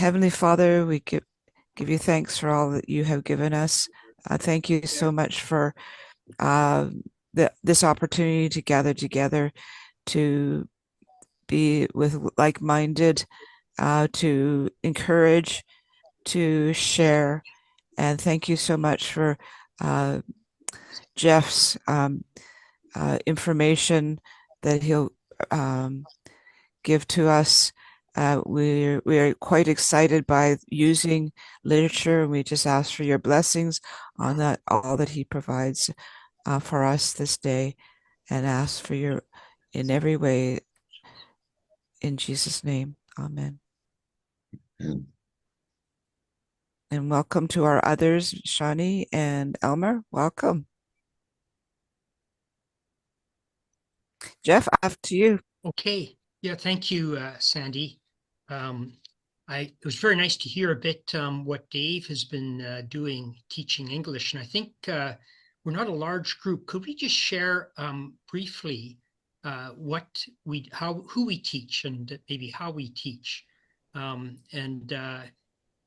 Heavenly Father, we give you thanks for all that you have given us. Thank you so much for uh, this opportunity to gather together, to be with like-minded, to encourage, to share. And thank you so much for uh, Jeff's information that he'll um, give to us. We're quite excited by using literature, and we just ask for your blessings on that, all that he provides for us this day, and ask for your in every way in Jesus' name. Amen. Mm. And welcome to our others, Shani and Elmer. Welcome. Jeff, after you. Okay. Yeah, thank you, Sandy. It was very nice to hear a bit what Dave has been doing teaching English. And I think we're not a large group. Could we just share briefly who we teach and maybe how we teach? And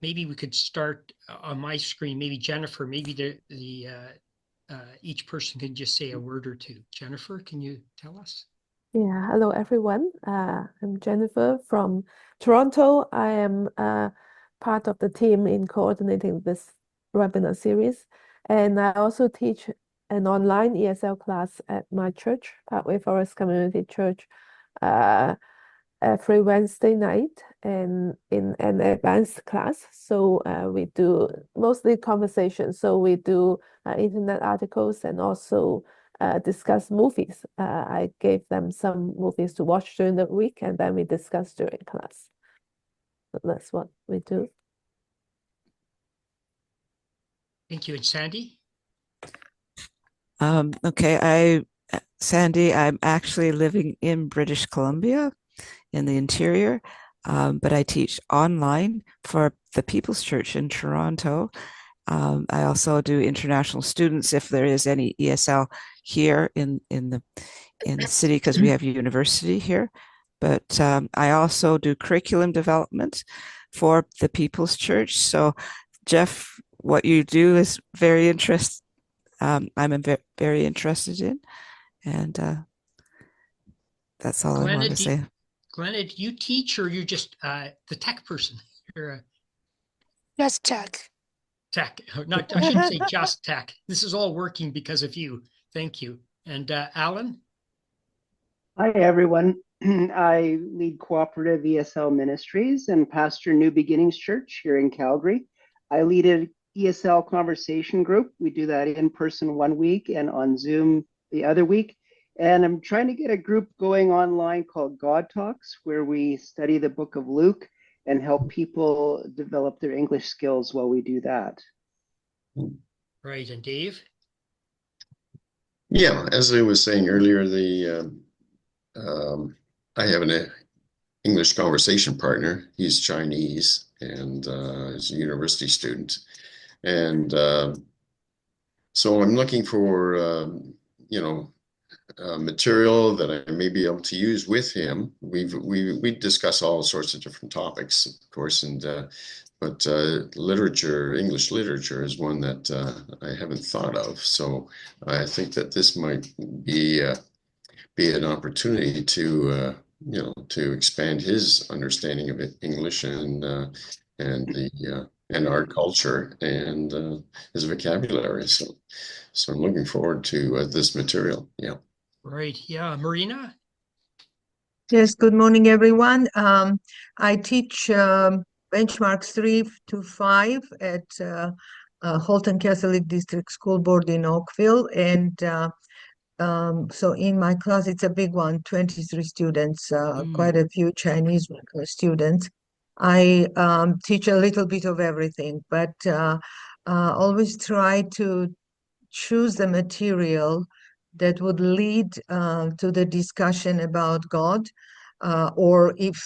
maybe we could start on my screen, maybe Jennifer, maybe each person can just say a word or two. Jennifer, can you tell us? Yeah, hello everyone. I'm Jennifer from Toronto. I am part of the team in coordinating this webinar series, and I also teach an online ESL class at my church, Parkway Forest Community Church, every Wednesday night, and in an advanced class. So we do mostly conversations. So we do internet articles and also discuss movies. I gave them some movies to watch during the week, and then we discuss during class. So that's what we do. Thank you. And Sandy? Okay, Sandy, I'm actually living in British Columbia in the interior, but I teach online for the People's Church in Toronto. I also do international students if there is any ESL here in the city, because we have a university here. But I also do curriculum development for the People's Church. So, Jeff, what you do is very interesting. I'm very interested in, and that's all I want to say. Glenna, do you teach, or you're just the tech person? You're Just tech. Tech. Not, I shouldn't say just tech. This is all working because of you. Thank you. And Alan? Hi, everyone. I lead Cooperative ESL Ministries and pastor New Beginnings Church here in Calgary. I lead an ESL conversation group. We do that in person one week and on Zoom the other week. And I'm trying to get a group going online called God Talks, where we study the book of Luke and help people develop their English skills while we do that. Right. And Dave? Yeah, as I was saying earlier, I have an English conversation partner. He's Chinese and is a university student. And so I'm looking for, material that I may be able to use with him. We discuss all sorts of different topics, of course, but literature, English literature, is one that I haven't thought of. So I think that this might be an opportunity to to expand his understanding of English and our culture and his vocabulary. So I'm looking forward to this material. Yeah. Right. Yeah. Marina? Yes, good morning, everyone. I teach benchmarks 3 to 5 at Halton Catholic District School Board in Oakville. And so in my class, it's a big one, 23 students, quite a few Chinese students. I teach a little bit of everything, but always try to choose the material that would lead to the discussion about God, or if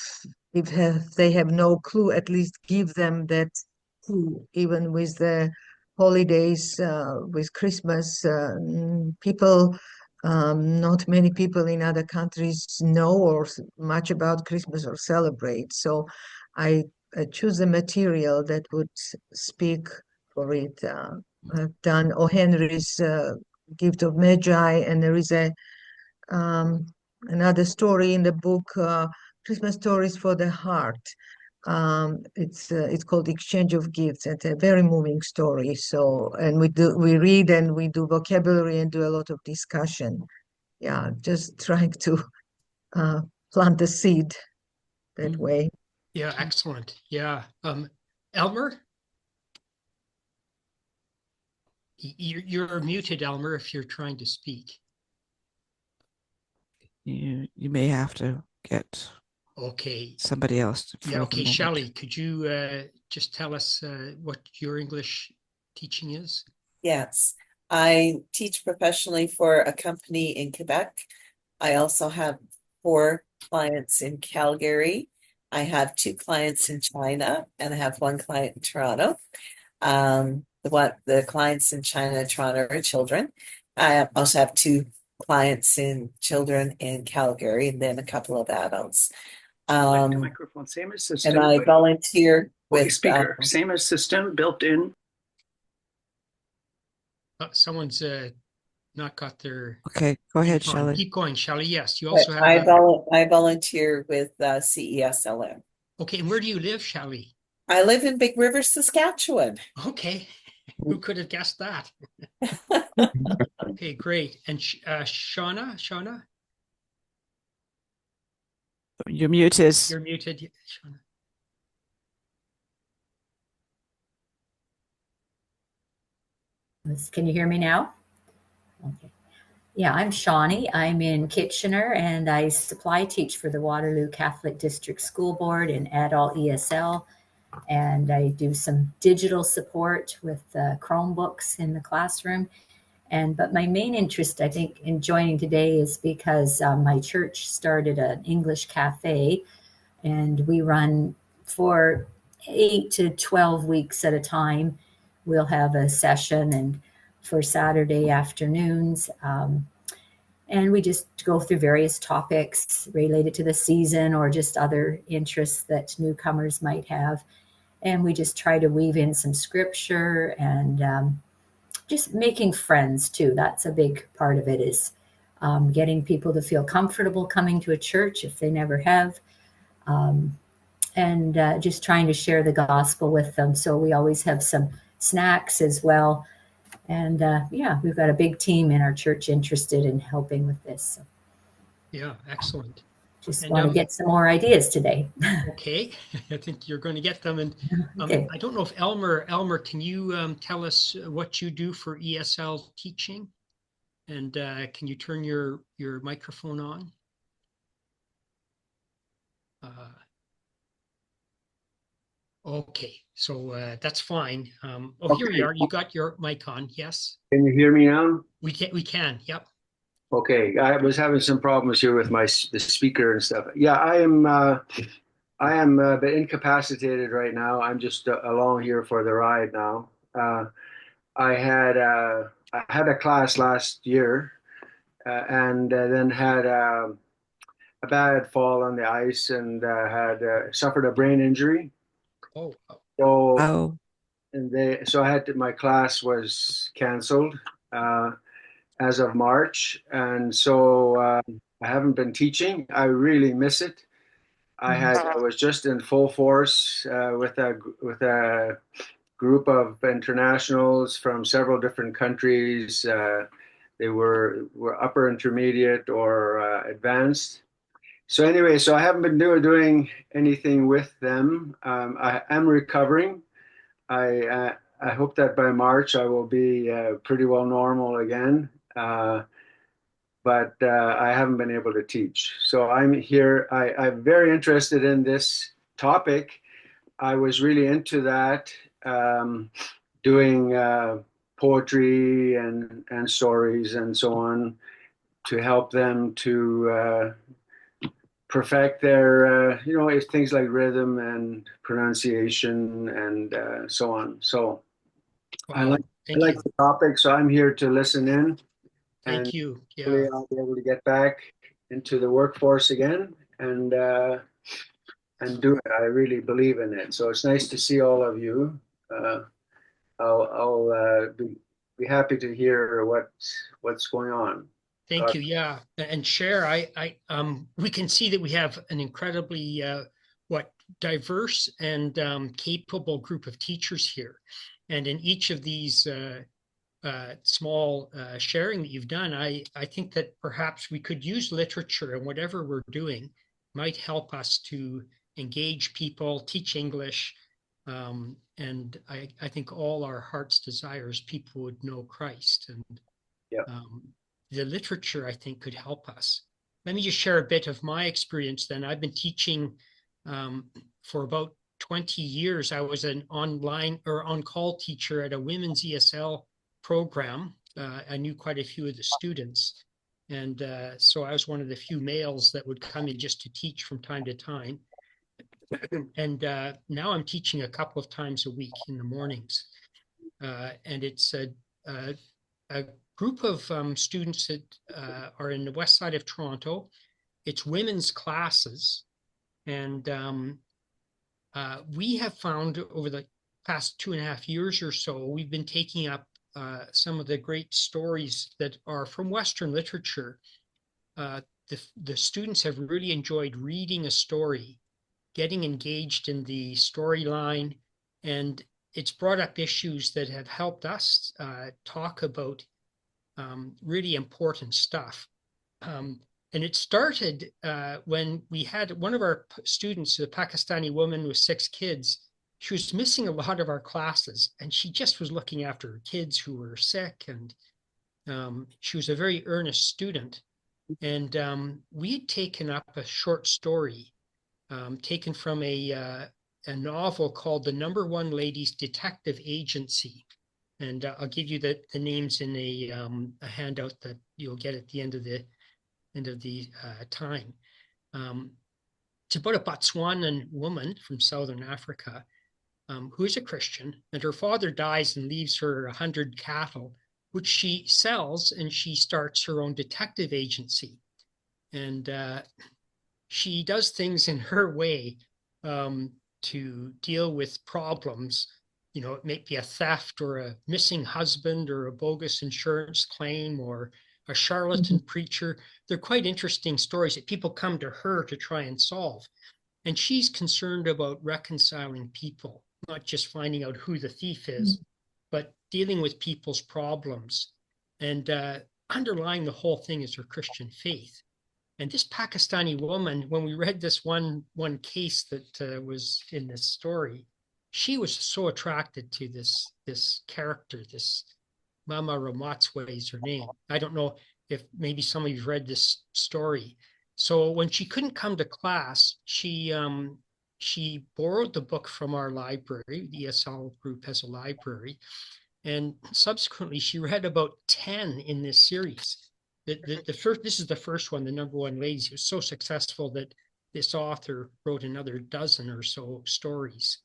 they have no clue, at least give them that clue. Even with the holidays, with Christmas, not many people in other countries know or much about Christmas or celebrate. So I choose a material that would speak for it. I've done O. Henry's Gift of Magi, and there is another story in the book, Christmas Stories for the Heart. It's called Exchange of Gifts. It's a very moving story. So, and we read and we do vocabulary and do a lot of discussion. Yeah, just trying to plant the seed that way. Yeah, excellent. Yeah. Elmer? You're muted, Elmer, if you're trying to speak. You may have to get Okay. somebody else for Yeah, the okay. moment. Shelley, could you just tell us what your English teaching is? Yes, I teach professionally for a company in Quebec. I also have 4 clients in Calgary. I have 2 clients in China, and I have 1 client in Toronto. The clients in China and Toronto are children. I also have 2 clients in children in Calgary, and then a couple of adults. Like the microphone, same as system. And I volunteer Okay, with speaker, same as system, built in. Someone's not got their Okay, go ahead, mic on. Shelley. Keep going, Shelley. Yes, you but also have. I volunteer with CESLM. Okay, and where do you live, Shelley? I live in Big River, Saskatchewan. Okay, who could have guessed that? Okay, great. And Shauna? You're muted. You're muted, Shauna. Can you hear me now? Okay. Yeah, I'm Shawnee. I'm in Kitchener, and I supply teach for the Waterloo Catholic District School Board in adult ESL. And I do some digital support with Chromebooks in the classroom. But my main interest, I think, in joining today is because my church started an English cafe, and we run for 8 to 12 weeks at a time. We'll have a session, and for Saturday afternoons, and we just go through various topics related to the season or just other interests that newcomers might have. And we just try to weave in some scripture and just making friends too. That's a big part of it, is getting people to feel comfortable coming to a church if they never have. And just trying to share the gospel with them. So we always have some snacks as well. And yeah, we've got a big team in our church interested in helping with this. So Yeah, excellent. just And, want to get some more ideas today. Okay, I think you're going to get them. And Okay. I don't know if Elmer, can you tell us what you do for ESL teaching? And can you turn your microphone on? Okay, so that's fine. Here you are. You got your mic on. Yes. Can you hear me now? We can. Yep. Okay, I was having some problems here with the speaker and stuff. Yeah, I am a bit incapacitated right now. I'm just along here for the ride now. I had a class last year, and then had a bad fall on the ice, and had suffered a brain injury. Oh. So my class was canceled as of March, and so I haven't been teaching. I really miss it. I was just in full force with a group of internationals from several different countries. They were upper intermediate or advanced. So anyway, I haven't been doing anything with them. I am recovering. I hope that by March I will be pretty well normal again. But I haven't been able to teach. So I'm here. I'm very interested in this topic. I was really into that, doing poetry and stories and so on to help them to perfect their, things like rhythm and pronunciation and so on. So I like the topic, so I'm here to listen in. Thank you. Hopefully Yeah. I'll be able to get back into the workforce again and do it. I really believe in it. So it's nice to see all of you. I'll be happy to hear what's going on. Thank you. Yeah, and Cher, we can see that we have an incredibly diverse and capable group of teachers here, and in each of these small sharing that you've done, I think that perhaps we could use literature and whatever we're doing might help us to engage people, teach English, and I think all our heart's desires people would know Christ, and yeah. The literature, I think, could help us. Let me just share a bit of my experience then. I've been teaching for about 20 years. I was an online or on-call teacher at a women's ESL program. I knew quite a few of the students. And so I was one of the few males that would come in just to teach from time to time. And now I'm teaching a couple of times a week in the mornings. And it's a group of students that are in the west side of Toronto. It's women's classes. And we have found over the past 2.5 years or so, we've been taking up some of the great stories that are from Western literature. The students have really enjoyed reading a story, getting engaged in the storyline, and it's brought up issues that have helped us talk about really important stuff. And it started when we had one of our students, a Pakistani woman with 6 kids. She was missing a lot of our classes, and she just was looking after her kids who were sick, and she was a very earnest student. And we had taken up a short story taken from a novel called The Number One Ladies Detective Agency. And I'll give you the names in a handout that you'll get at the end of the time. It's about a Botswanan woman from Southern Africa who is a Christian, and her father dies and leaves her 100 cattle, which she sells, and she starts her own detective agency. And she does things in her way to deal with problems. You know, it may be a theft or a missing husband or a bogus insurance claim or a charlatan preacher. They're quite interesting stories that people come to her to try and solve. And she's concerned about reconciling people, not just finding out who the thief is, but dealing with people's problems. And underlying the whole thing is her Christian faith. And this Pakistani woman, when we read this one case that was in this story, she was so attracted to this character, this Mama Ramatswe is her name. I don't know if maybe some of you've read this story. So when she couldn't come to class, she borrowed the book from our library. The ESL group has a library. And subsequently, she read about 10 in this series. This is the first one, The Number One Ladies. It was so successful that this author wrote another dozen or so stories.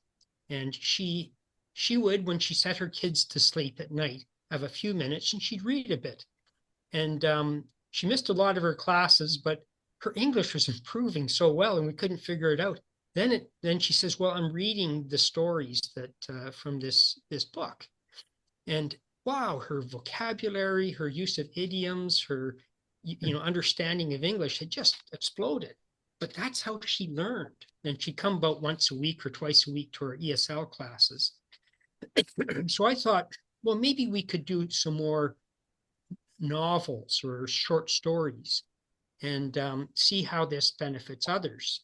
And she would, when she set her kids to sleep at night, have a few minutes and she'd read a bit. And she missed a lot of her classes, but her English was improving so well and we couldn't figure it out. Then she says, well, I'm reading the stories that from this book. And wow, her vocabulary, her use of idioms, her understanding of English had just exploded. But that's how she learned. And she'd come about once a week or twice a week to her ESL classes. So I thought, well, maybe we could do some more novels or short stories and see how this benefits others.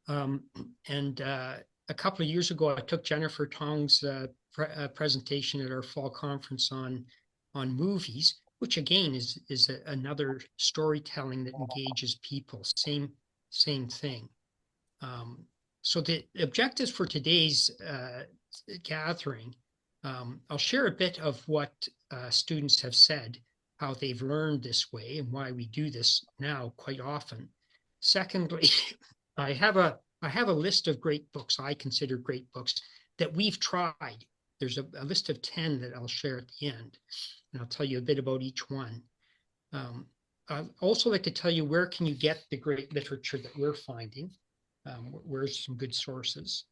A couple of years ago, I took Jennifer Tong's presentation at our fall conference on movies, which again is another storytelling that engages people. Same thing. So the objectives for today's gathering, I'll share a bit of what students have said, how they've learned this way and why we do this now quite often. Secondly, I have a list of great books I consider great books that we've tried. There's a list of 10 that I'll share at the end, and I'll tell you a bit about each one. I'd also like to tell you where can you get the great literature that we're finding. Where's some good sources?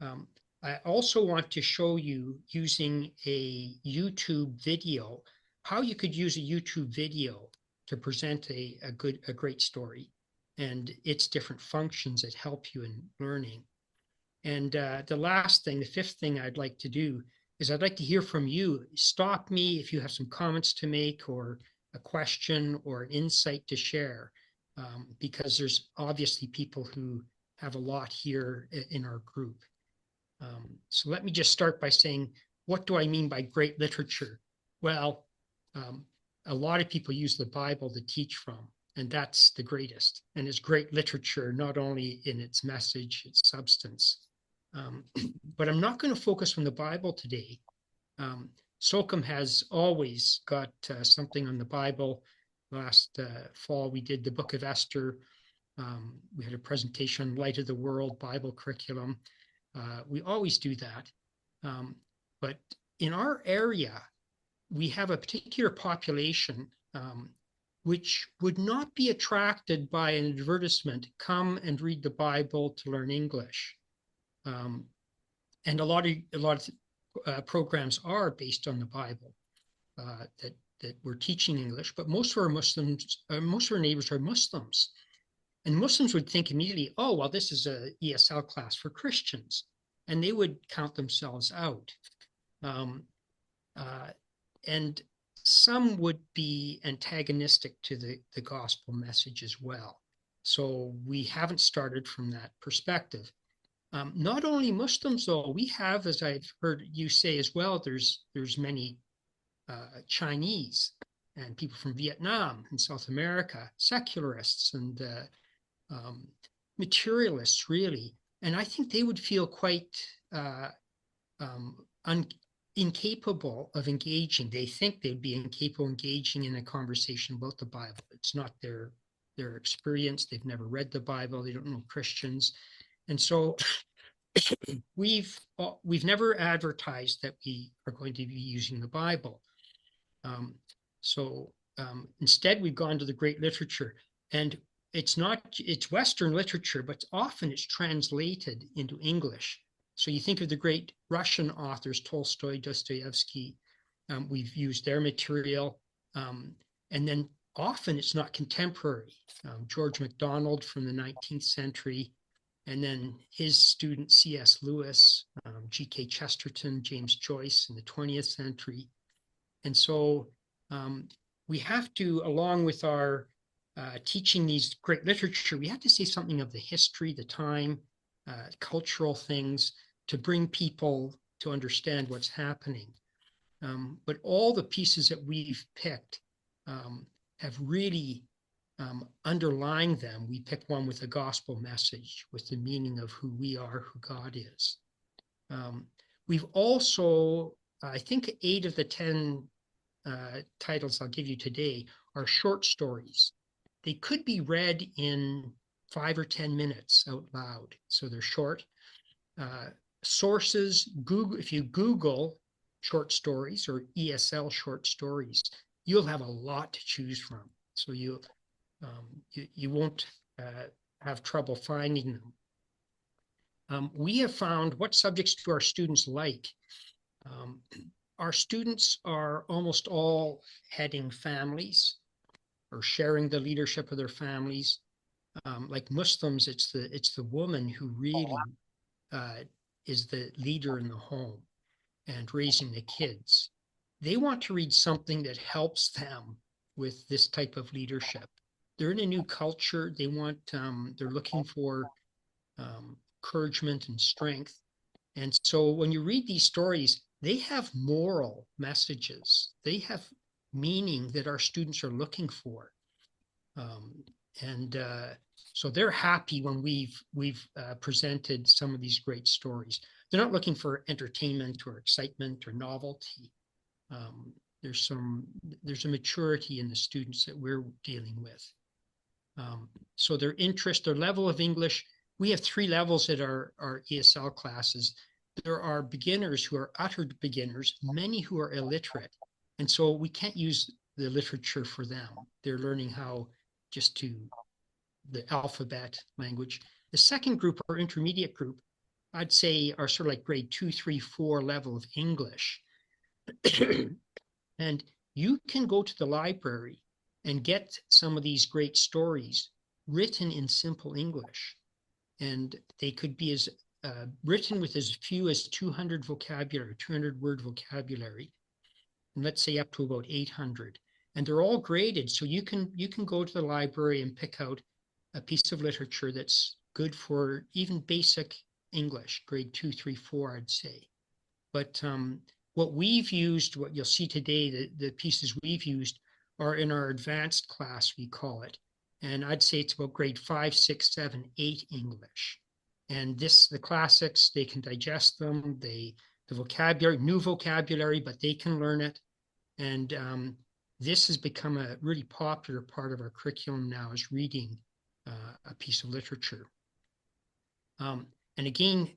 I also want to show you using a YouTube video, how you could use a YouTube video to present a great story and its different functions that help you in learning. And the last thing, the fifth thing I'd like to do is I'd like to hear from you. Stop me if you have some comments to make or a question or an insight to share, because there's obviously people who have a lot here in our group. So let me just start by saying, what do I mean by great literature? Well, a lot of people use the Bible to teach from, and that's the greatest. And it's great literature, not only in its message, its substance. But I'm not going to focus on the Bible today. SOCM has always got something on the Bible. Last fall, we did the Book of Esther. We had a presentation on Light of the World Bible curriculum. We always do that. But in our area, we have a particular population which would not be attracted by an advertisement, come and read the Bible to learn English. And a lot of programs are based on the Bible that we're teaching English, but most of our Muslims, most of our neighbors are Muslims. And Muslims would think immediately, oh, well, this is a ESL class for Christians, and they would count themselves out. And some would be antagonistic to the gospel message as well. So we haven't started from that perspective. Not only Muslims, though, we have, as I've heard you say as well, there's many Chinese and people from Vietnam and South America, secularists and materialists, really. And I think they would feel quite incapable of engaging. They think they'd be incapable of engaging in a conversation about the Bible. It's not their experience. They've never read the Bible. They don't know Christians. And so we've never advertised that we are going to be using the Bible. Instead, we've gone to the great literature, and it's Western literature, but often it's translated into English. So you think of the great Russian authors, Tolstoy, Dostoevsky, we've used their material. And then often it's not contemporary. George MacDonald from the 19th century, and then his student C.S. Lewis, G.K. Chesterton, James Joyce in the 20th century. And so we have to, along with our teaching these great literature, we have to say something of the history, the time, cultural things to bring people to understand what's happening. But all the pieces that we've picked have really underlying them. We picked one with a gospel message, with the meaning of who we are, who God is. We've also, I think 8 of the 10 titles I'll give you today are short stories. They could be read in 5 or 10 minutes out loud, so they're short. Sources, if you Google short stories or ESL short stories, you'll have a lot to choose from. So you won't have trouble finding them. We have found, what subjects do our students like? Our students are almost all heading families or sharing the leadership of their families. Like Muslims, it's the woman who really is the leader in the home and raising the kids. They want to read something that helps them with this type of leadership. They're in a new culture. They're looking for encouragement and strength. And so when you read these stories, they have moral messages. They have meaning that our students are looking for. So they're happy when we've presented some of these great stories. They're not looking for entertainment or excitement or novelty. There's a maturity in the students that we're dealing with. So their interest, their level of English, we have 3 levels at our ESL classes. There are beginners who are utter beginners, many who are illiterate. And so we can't use the literature for them. They're learning how the alphabet language. The second group, or intermediate group, I'd say are sort of like grade 2, 3, 4 level of English. And you can go to the library and get some of these great stories written in simple English. And they could be as written with as few as 200 vocabulary, 200 word vocabulary, and let's say up to about 800. And they're all graded. So you can go to the library and pick out a piece of literature that's good for even basic English, grade 2, 3, 4, I'd say. But what we've used, what you'll see today, the pieces we've used are in our advanced class, we call it. And I'd say it's about grade 5, 6, 7, 8 English. And the classics, they can digest them, the vocabulary, new vocabulary, but they can learn it. And this has become a really popular part of our curriculum now, is reading a piece of literature. And again,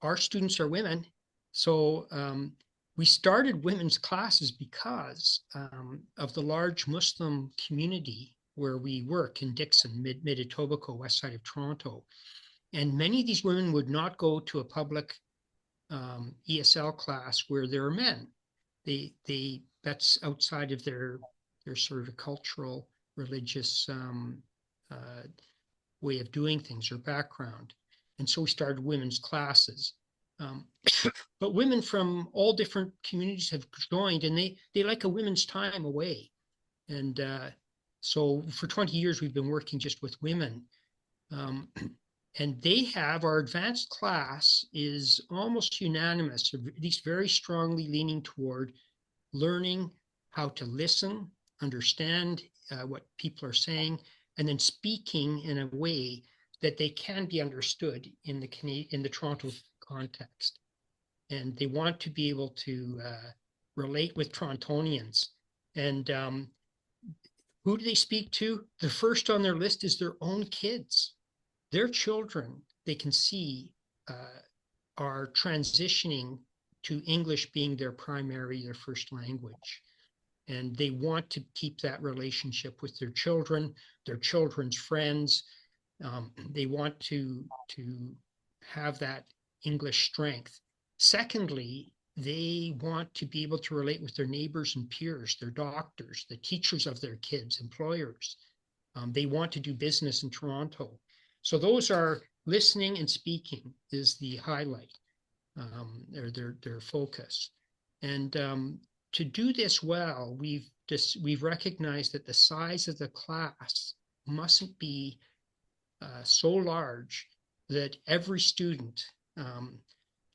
our students are women. So we started women's classes because of the large Muslim community where we work in Blixen, mid-Etobicoke, west side of Toronto. And many of these women would not go to a public ESL class where there are men. That's outside of their sort of cultural, religious way of doing things or background. And so we started women's classes. But women from all different communities have joined, and they like a women's time away. And so for 20 years, we've been working just with women. And they have, our advanced class is almost unanimous, at least very strongly leaning toward learning how to listen, understand what people are saying, and then speaking in a way that they can be understood in the Toronto context. And they want to be able to relate with Torontonians. And who do they speak to? The first on their list is their own kids. Their children, they can see, are transitioning to English being their first language. And they want to keep that relationship with their children, their children's friends. They want to have that English strength. Secondly, they want to be able to relate with their neighbors and peers, their doctors, the teachers of their kids, employers. They want to do business in Toronto. So those are listening and speaking is the highlight, or their focus. And to do this well, we've recognized that the size of the class mustn't be so large that every student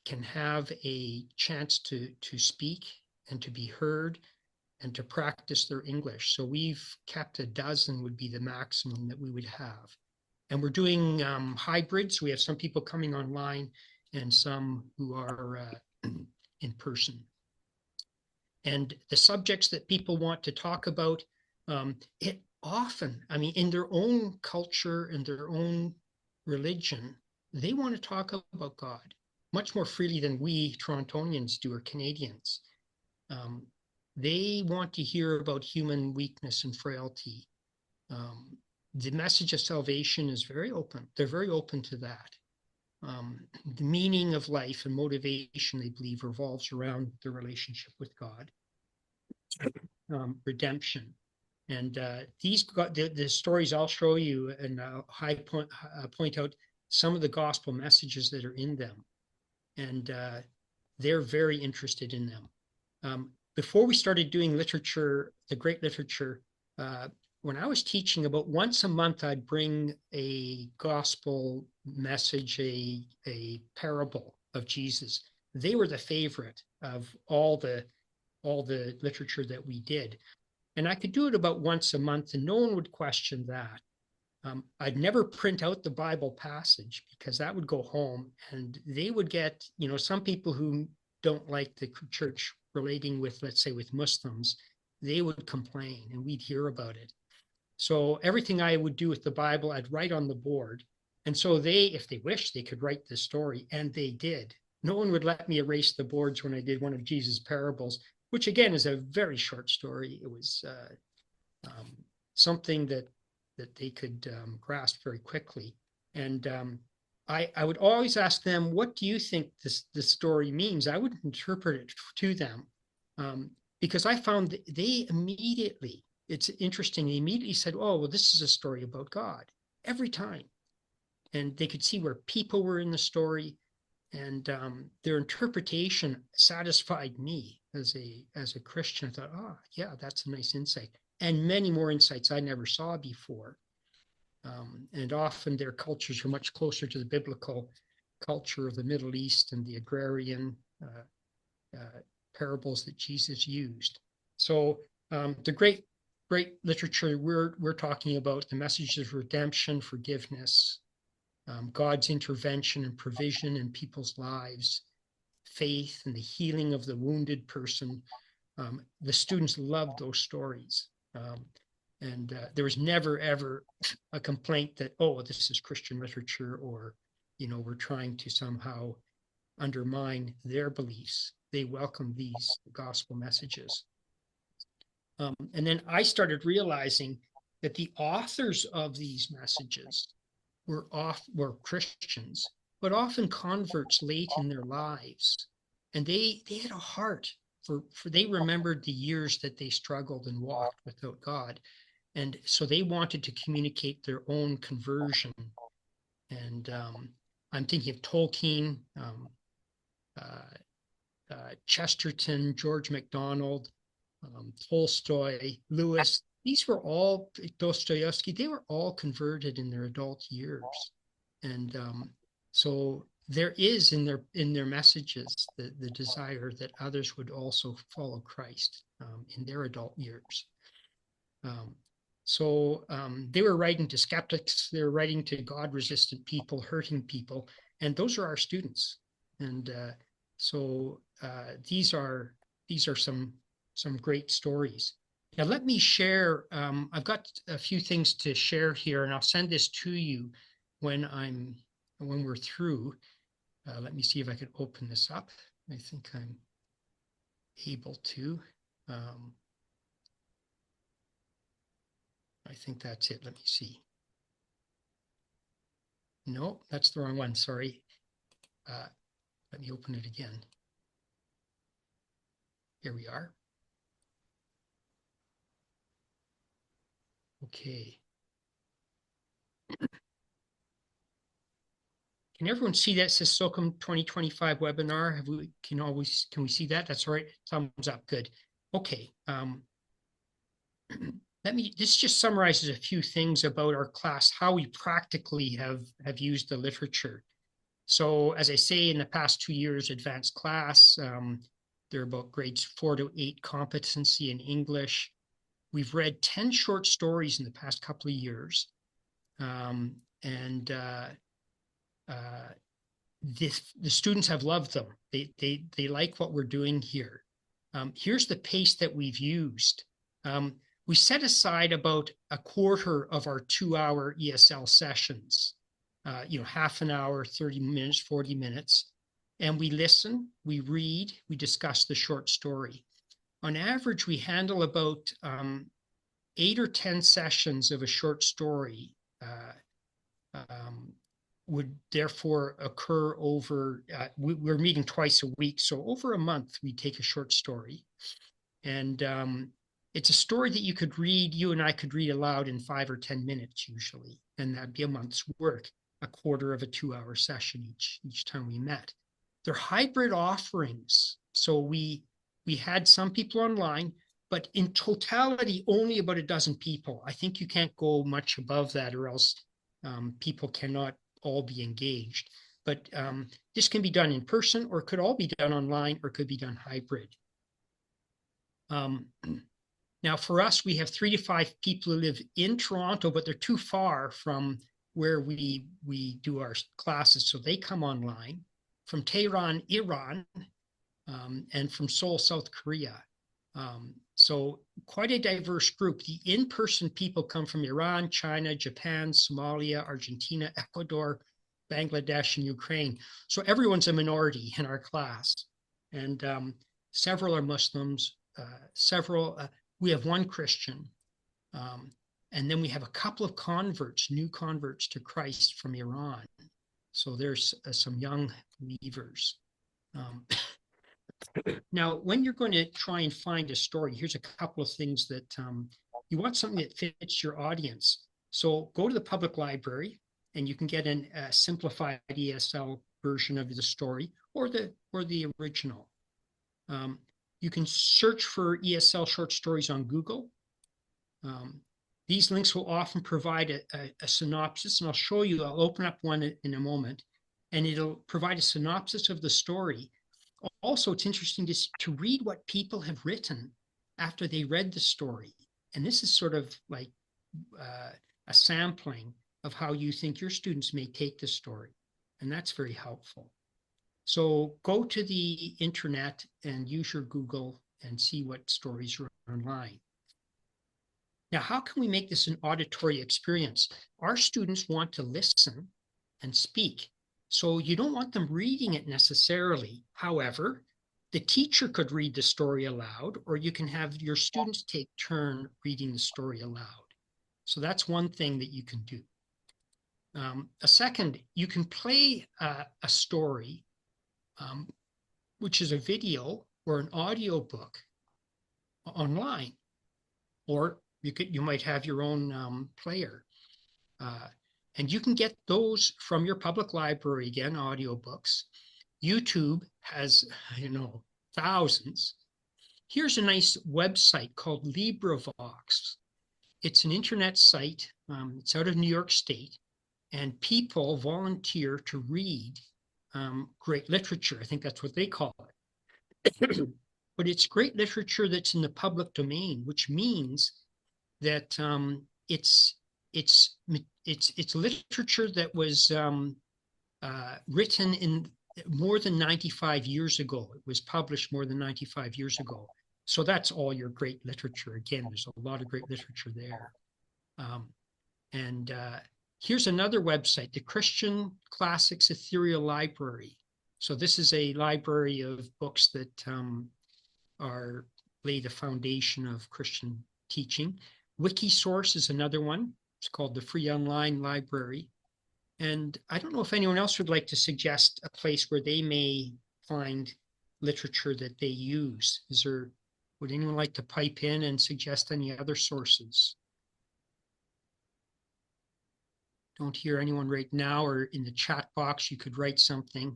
can have a chance to speak and to be heard and to practice their English. So we've kept 12 would be the maximum that we would have. And we're doing hybrids. We have some people coming online and some who are in person. And the subjects that people want to talk about, it often, I mean, in their own culture and their own religion, they want to talk about God much more freely than we Torontonians do, or Canadians. They want to hear about human weakness and frailty. The message of salvation is very open. They're very open to that. The meaning of life and motivation, they believe, revolves around the relationship with God. Redemption. And the stories I'll show you, and I'll point out some of the gospel messages that are in them. And they're very interested in them. Before we started doing literature, the great literature, when I was teaching, about once a month, I'd bring a gospel message, a parable of Jesus. They were the favorite of all the literature that we did. And I could do it about once a month, and no one would question that. I'd never print out the Bible passage, because that would go home, and they would get, some people who don't like the church relating with, let's say, with Muslims, they would complain, and we'd hear about it. So everything I would do with the Bible, I'd write on the board. And so they, if they wished, they could write the story, and they did. No one would let me erase the boards when I did one of Jesus' parables, which again is a very short story. It was something that they could grasp very quickly. And I would always ask them, what do you think this story means? I would interpret it to them, because I found that they immediately, it's interesting, they immediately said, oh, well, this is a story about God every time. And they could see where people were in the story, and their interpretation satisfied me as a Christian. I thought, oh, yeah, that's a nice insight. And many more insights I never saw before. And often their cultures are much closer to the biblical culture of the Middle East and the agrarian parables that Jesus used. So the great literature we're talking about, the messages of redemption, forgiveness, God's intervention and provision in people's lives, faith and the healing of the wounded person. The students loved those stories. And there was never, ever a complaint that, oh, this is Christian literature, or, we're trying to somehow undermine their beliefs. They welcome these gospel messages. And then I started realizing that the authors of these messages were Christians, but often converts late in their lives. And they had a heart for they remembered the years that they struggled and walked without God. And so they wanted to communicate their own conversion. And I'm thinking of Tolkien, Chesterton, George MacDonald, Tolstoy, Lewis. These were all, Dostoevsky, they were all converted in their adult years. And so there is in their messages the desire that others would also follow Christ in their adult years. So they were writing to skeptics, they were writing to God-resistant people, hurting people, and those are our students. And so these are some great stories. Now let me share. I've got a few things to share here, and I'll send this to you when we're through. Let me see if I can open this up. I think I'm able to. I think that's it. Let me see. No, that's the wrong one. Sorry. Let me open it again. Here we are. Okay. Can everyone see that? It says SOCM 2025 webinar. Can we see that? That's all right. Thumbs up. Good. Okay. This just summarizes a few things about our class, how we practically have used the literature. So as I say, in the past 2 years, advanced class, they're about grades 4 to 8 competency in English. We've read 10 short stories in the past couple of years. The students have loved them. They like what we're doing here. Here's the pace that we've used. We set aside about a quarter of our 2-hour ESL sessions, half an hour, 30 minutes, 40 minutes, and we listen, we read, we discuss the short story. On average, we handle about 8 or 10 sessions of a short story would therefore occur over, we're meeting twice a week, so over a month, we take a short story. And it's a story that you and I could read aloud in 5 or 10 minutes usually, and that'd be a month's work, a quarter of a 2-hour session each time we met. They're hybrid offerings. So we had some people online, but in totality, only about a dozen people. I think you can't go much above that, or else people cannot all be engaged. But this can be done in person, or it could all be done online, or it could be done hybrid. Now, for us, we have 3 to 5 people who live in Toronto, but they're too far from where we do our classes, so they come online. From Tehran, Iran, and from Seoul, South Korea. So quite a diverse group. The in-person people come from Iran, China, Japan, Somalia, Argentina, Ecuador, Bangladesh, and Ukraine. So everyone's a minority in our class. And several are Muslims, we have one Christian. And then we have a couple of converts, new converts to Christ from Iran. So there's some young believers. Now, when you're going to try and find a story, here's a couple of things that you want something that fits your audience. So go to the public library and you can get a simplified ESL version of the story or the original. You can search for ESL short stories on Google. These links will often provide a synopsis, and I'll show you, I'll open up one in a moment, and it'll provide a synopsis of the story. Also, it's interesting to read what people have written after they read the story. And this is sort of like a sampling of how you think your students may take the story. And that's very helpful. So go to the internet and use your Google and see what stories are online. Now, how can we make this an auditory experience? Our students want to listen and speak. So you don't want them reading it necessarily. However, the teacher could read the story aloud, or you can have your students take turn reading the story aloud. So that's one thing that you can do. A second, you can play a story, which is a video or an audio book online, or you might have your own player. And you can get those from your public library, again, audiobooks. YouTube has, thousands. Here's a nice website called LibriVox. It's an internet site. It's out of New York State, and people volunteer to read great literature. I think that's what they call it. But it's great literature that's in the public domain, which means that it's literature that was written in more than 95 years ago. It was published more than 95 years ago. So that's all your great literature. Again, there's a lot of great literature there. Here's another website, the Christian Classics Ethereal Library. So this is a library of books that lay the foundation of Christian teaching. Wikisource is another one. It's called the Free Online Library. And I don't know if anyone else would like to suggest a place where they may find literature that they use. Would anyone like to pipe in and suggest any other sources? Don't hear anyone right now, or in the chat box, you could write something.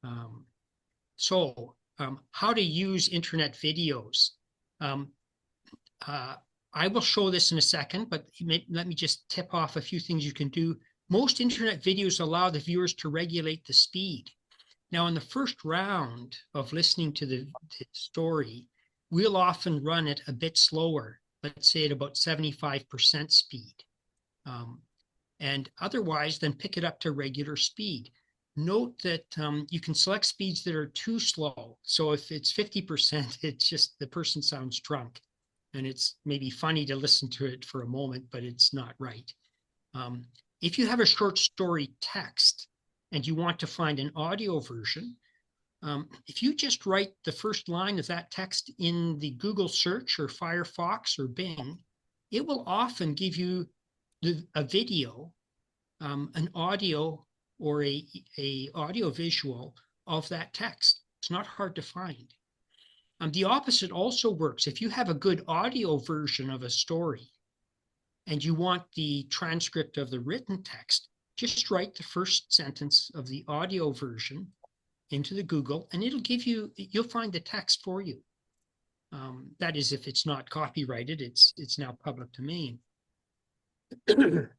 How to use internet videos. I will show this in a second, but let me just tip off a few things you can do. Most internet videos allow the viewers to regulate the speed. Now, in the first round of listening to the story, we'll often run it a bit slower, let's say at about 75% speed. And otherwise, then pick it up to regular speed. Note that you can select speeds that are too slow. So if it's 50%, it's just the person sounds drunk. And it's maybe funny to listen to it for a moment, but it's not right. If you have a short story text and you want to find an audio version, if you just write the first line of that text in the Google search or Firefox or Bing, it will often give you a video, an audio or a audio visual of that text. It's not hard to find. The opposite also works. If you have a good audio version of a story and you want the transcript of the written text, just write the first sentence of the audio version into the Google, and you'll find the text for you. That is, if it's not copyrighted, it's now public domain.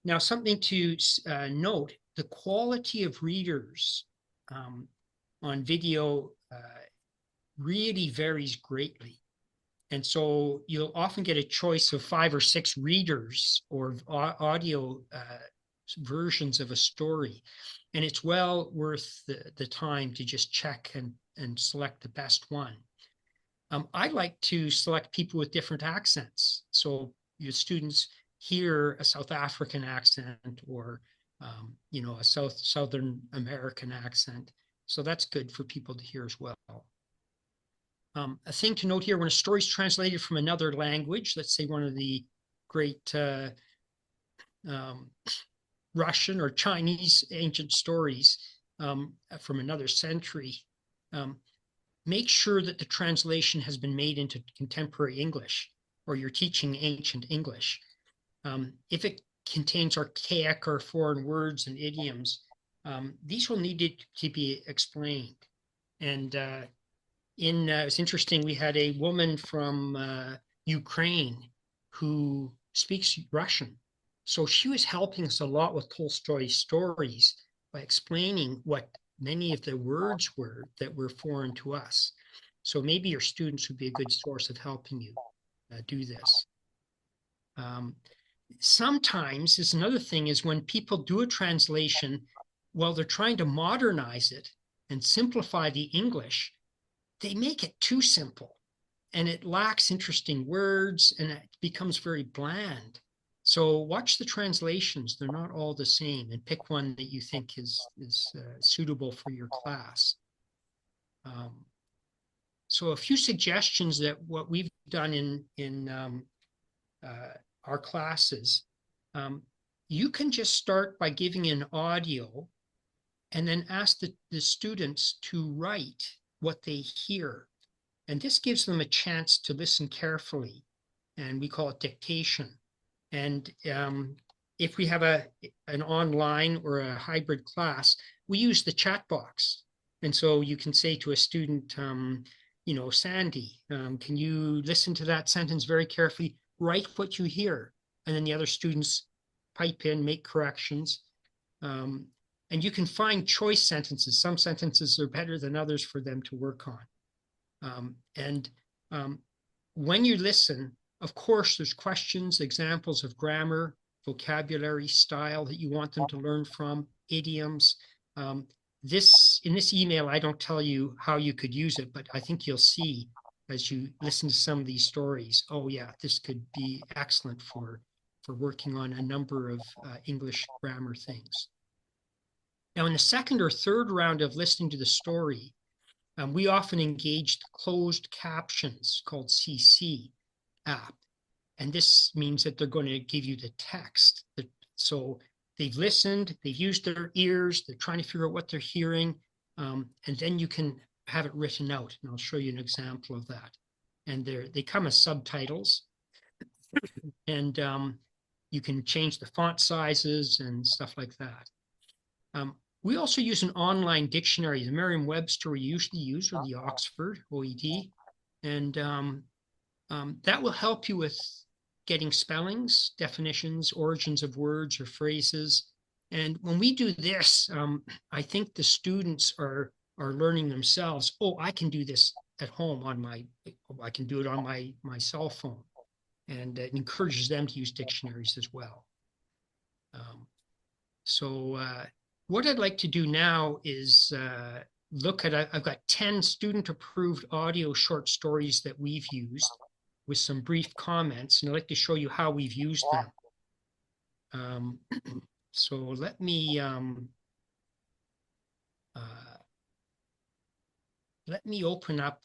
Now, something to note, the quality of readers on video really varies greatly. And so you'll often get a choice of 5 or 6 readers or audio versions of a story. And it's well worth the time to just check and select the best one. I like to select people with different accents. So your students hear a South African accent or a Southern American accent. So that's good for people to hear as well. A thing to note here, when a story is translated from another language, let's say one of the great Russian or Chinese ancient stories from another century, make sure that the translation has been made into contemporary English, or you're teaching ancient English. If it contains archaic or foreign words and idioms, these will need to be explained. And it's interesting, we had a woman from Ukraine who speaks Russian. So she was helping us a lot with Tolstoy's stories by explaining what many of the words were that were foreign to us. So maybe your students would be a good source of helping you do this. Sometimes, is another thing, is when people do a translation, while they're trying to modernize it and simplify the English, they make it too simple and it lacks interesting words and it becomes very bland. So watch the translations. They're not all the same, and pick one that you think is suitable for your class. So a few suggestions that what we've done in our classes, you can just start by giving an audio and then ask the students to write what they hear. And this gives them a chance to listen carefully, and we call it dictation. And if we have an online or a hybrid class, we use the chat box. And so you can say to a student, Sandy, can you listen to that sentence very carefully, write what you hear, and then the other students pipe in, make corrections. And you can find choice sentences. Some sentences are better than others for them to work on. When you listen, of course, there's questions, examples of grammar, vocabulary, style that you want them to learn from, idioms. In this email, I don't tell you how you could use it, but I think you'll see as you listen to some of these stories, oh yeah, this could be excellent for working on a number of English grammar things. Now, in the second or third round of listening to the story, we often engaged closed captions called CC app. And this means that they're going to give you the text. So they've listened, they've used their ears, they're trying to figure out what they're hearing, and then you can have it written out. And I'll show you an example of that. And they come as subtitles. And you can change the font sizes and stuff like that. We also use an online dictionary, the Merriam-Webster we usually use, or the Oxford, OED. And that will help you with getting spellings, definitions, origins of words or phrases. And when we do this, I think the students are learning themselves, oh, I can do this at home I can do it on my cell phone. And it encourages them to use dictionaries as well. What I'd like to do now is look at, I've got 10 student-approved audio short stories that we've used with some brief comments, and I'd like to show you how we've used them. So let me open up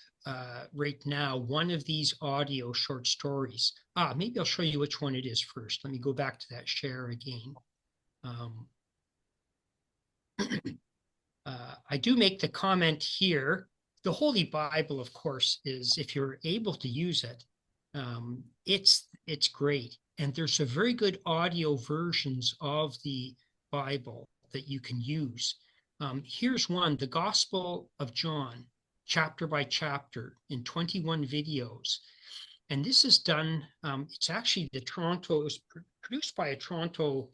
right now one of these audio short stories. Maybe I'll show you which one it is first. Let me go back to that share again. I do make the comment here. The Holy Bible, of course, is, if you're able to use it, it's great. And there's a very good audio versions of the Bible that you can use. Here's one, the Gospel of John, chapter by chapter, in 21 videos. And this is done, it's actually it was produced by a Toronto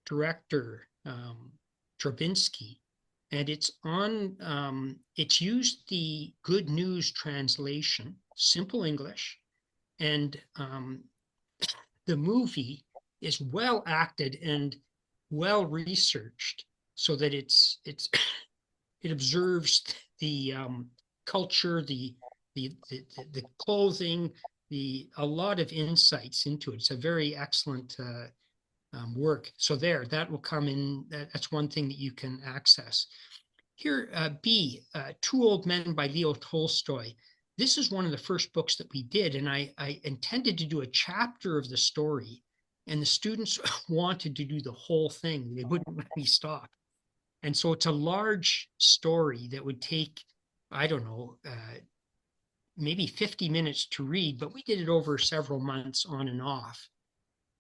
director, Drabinsky, and it's used the Good News translation, simple English, and the movie is well acted and well researched, so that it observes the culture, the clothing, a lot of insights into it. It's a very excellent work. So that will come in. That's one thing that you can access. Here, B, Two Old Men by Leo Tolstoy. This is one of the first books that we did, and I intended to do a chapter of the story And the students wanted to do the whole thing. They wouldn't let me stop. And so it's a large story that would take, I don't know, maybe 50 minutes to read, but we did it over several months on and off.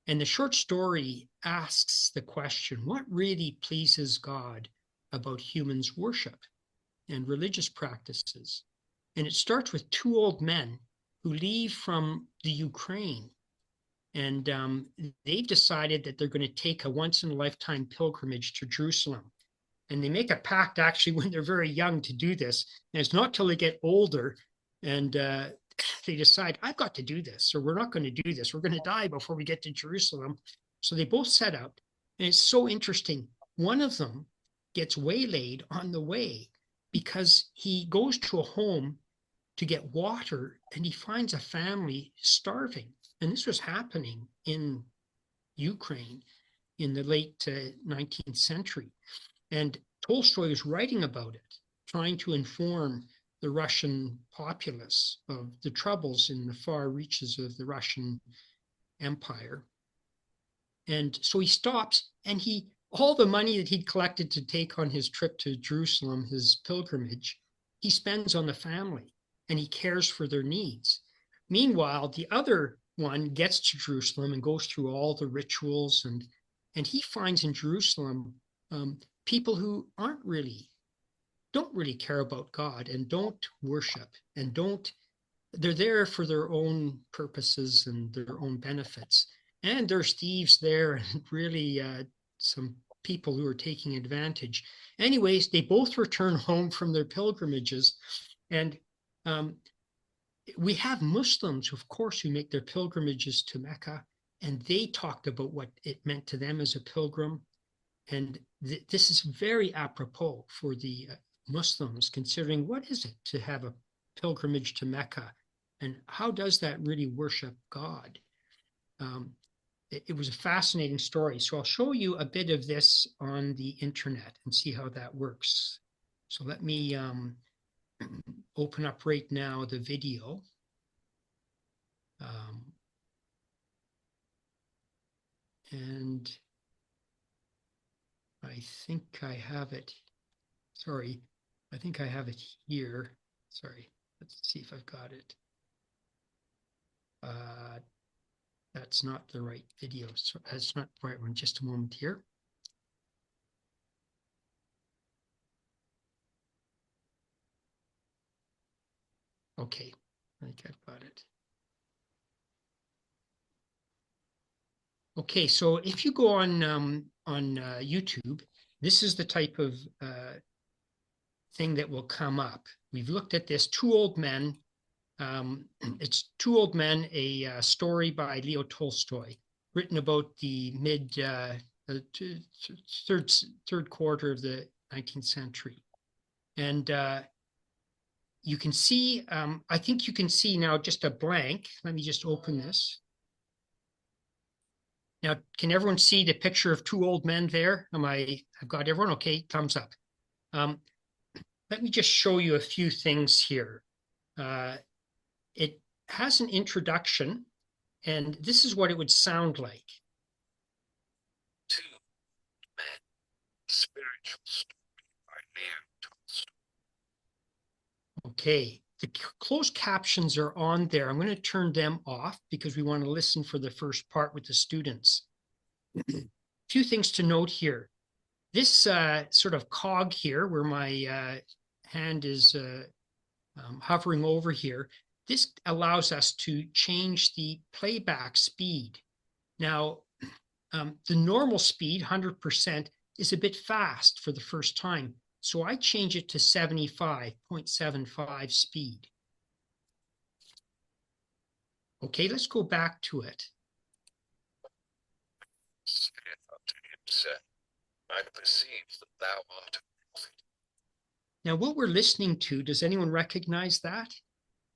And the short story asks the question, what really pleases God about humans' worship and religious practices? And it starts with two old men who leave from the Ukraine. And they've decided that they're going to take a once-in-a-lifetime pilgrimage to Jerusalem. And they make a pact actually when they're very young to do this. And it's not till they get older and they decide, I've got to do this, or we're not going to do this. We're going to die before we get to Jerusalem. So they both set out. And it's so interesting. One of them gets waylaid on the way because he goes to a home to get water and he finds a family starving. And this was happening in Ukraine in the late 19th century. And Tolstoy was writing about it, trying to inform the Russian populace of the troubles in the far reaches of the Russian Empire. And so he stops and all the money that he'd collected to take on his trip to Jerusalem, his pilgrimage, he spends on the family and he cares for their needs. Meanwhile, the other one gets to Jerusalem and goes through all the rituals, and he finds in Jerusalem people who don't really care about God and don't worship and they're there for their own purposes and their own benefits. And there's thieves there and really some people who are taking advantage. Anyways, they both return home from their pilgrimages. And we have Muslims, of course, who make their pilgrimages to Mecca, and they talked about what it meant to them as a pilgrim. And this is very apropos for the Muslims, considering what is it to have a pilgrimage to Mecca, and how does that really worship God? It was a fascinating story. So I'll show you a bit of this on the internet and see how that works. So let me open up right now the video. And I think I have it. Sorry, I think I have it here. Sorry, let's see if I've got it. That's not the right video. So that's not the right one. Just a moment here. Okay, I think I've got it. Okay, so if you go on YouTube, this is the type of thing that will come up. We've looked at this, Two Old Men. It's Two Old Men, a story by Leo Tolstoy, written about the third quarter of the 19th century. And you can see, I think you can see now just a blank. Let me just open this. Now, can everyone see the picture of two old men there? I've got everyone? Okay, thumbs up. Let me just show you a few things here. It has an introduction, and this is what it would sound like. Two Men, Spiritual Story by Leo Tolstoy. Okay, the closed captions are on there. I'm going to turn them off because we want to listen for the first part with the students. A few things to note here. This sort of cog here, where my hand is hovering over here, this allows us to change the playback speed. Now, the normal speed, 100%, is a bit fast for the first time. So I change it to 75.75 speed. Okay, let's go back to it. I perceive that thou art a prophet. Now, what we're listening to, does anyone recognize that?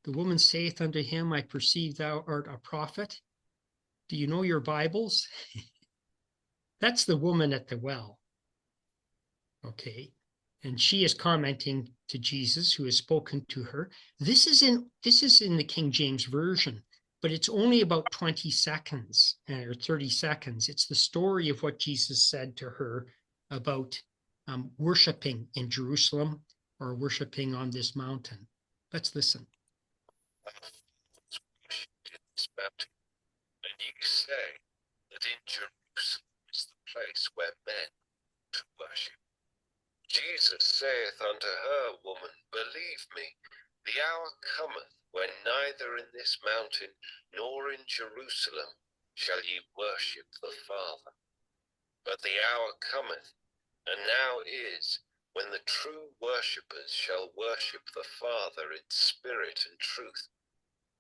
The woman saith unto him, I perceive thou art a prophet. Do you know your Bibles? That's the woman at the well. Okay. And she is commenting to Jesus, who has spoken to her. This is in the King James Version, but it's only about 20 seconds or 30 seconds. It's the story of what Jesus said to her about worshiping in Jerusalem or worshiping on this mountain. Let's listen. This mountain, and ye say that in Jerusalem is the place where men to worship. Jesus saith unto her, Woman, believe me, the hour cometh when neither in this mountain nor in Jerusalem shall ye worship the Father. But the hour cometh, and now is, when the true worshippers shall worship the Father in spirit and truth.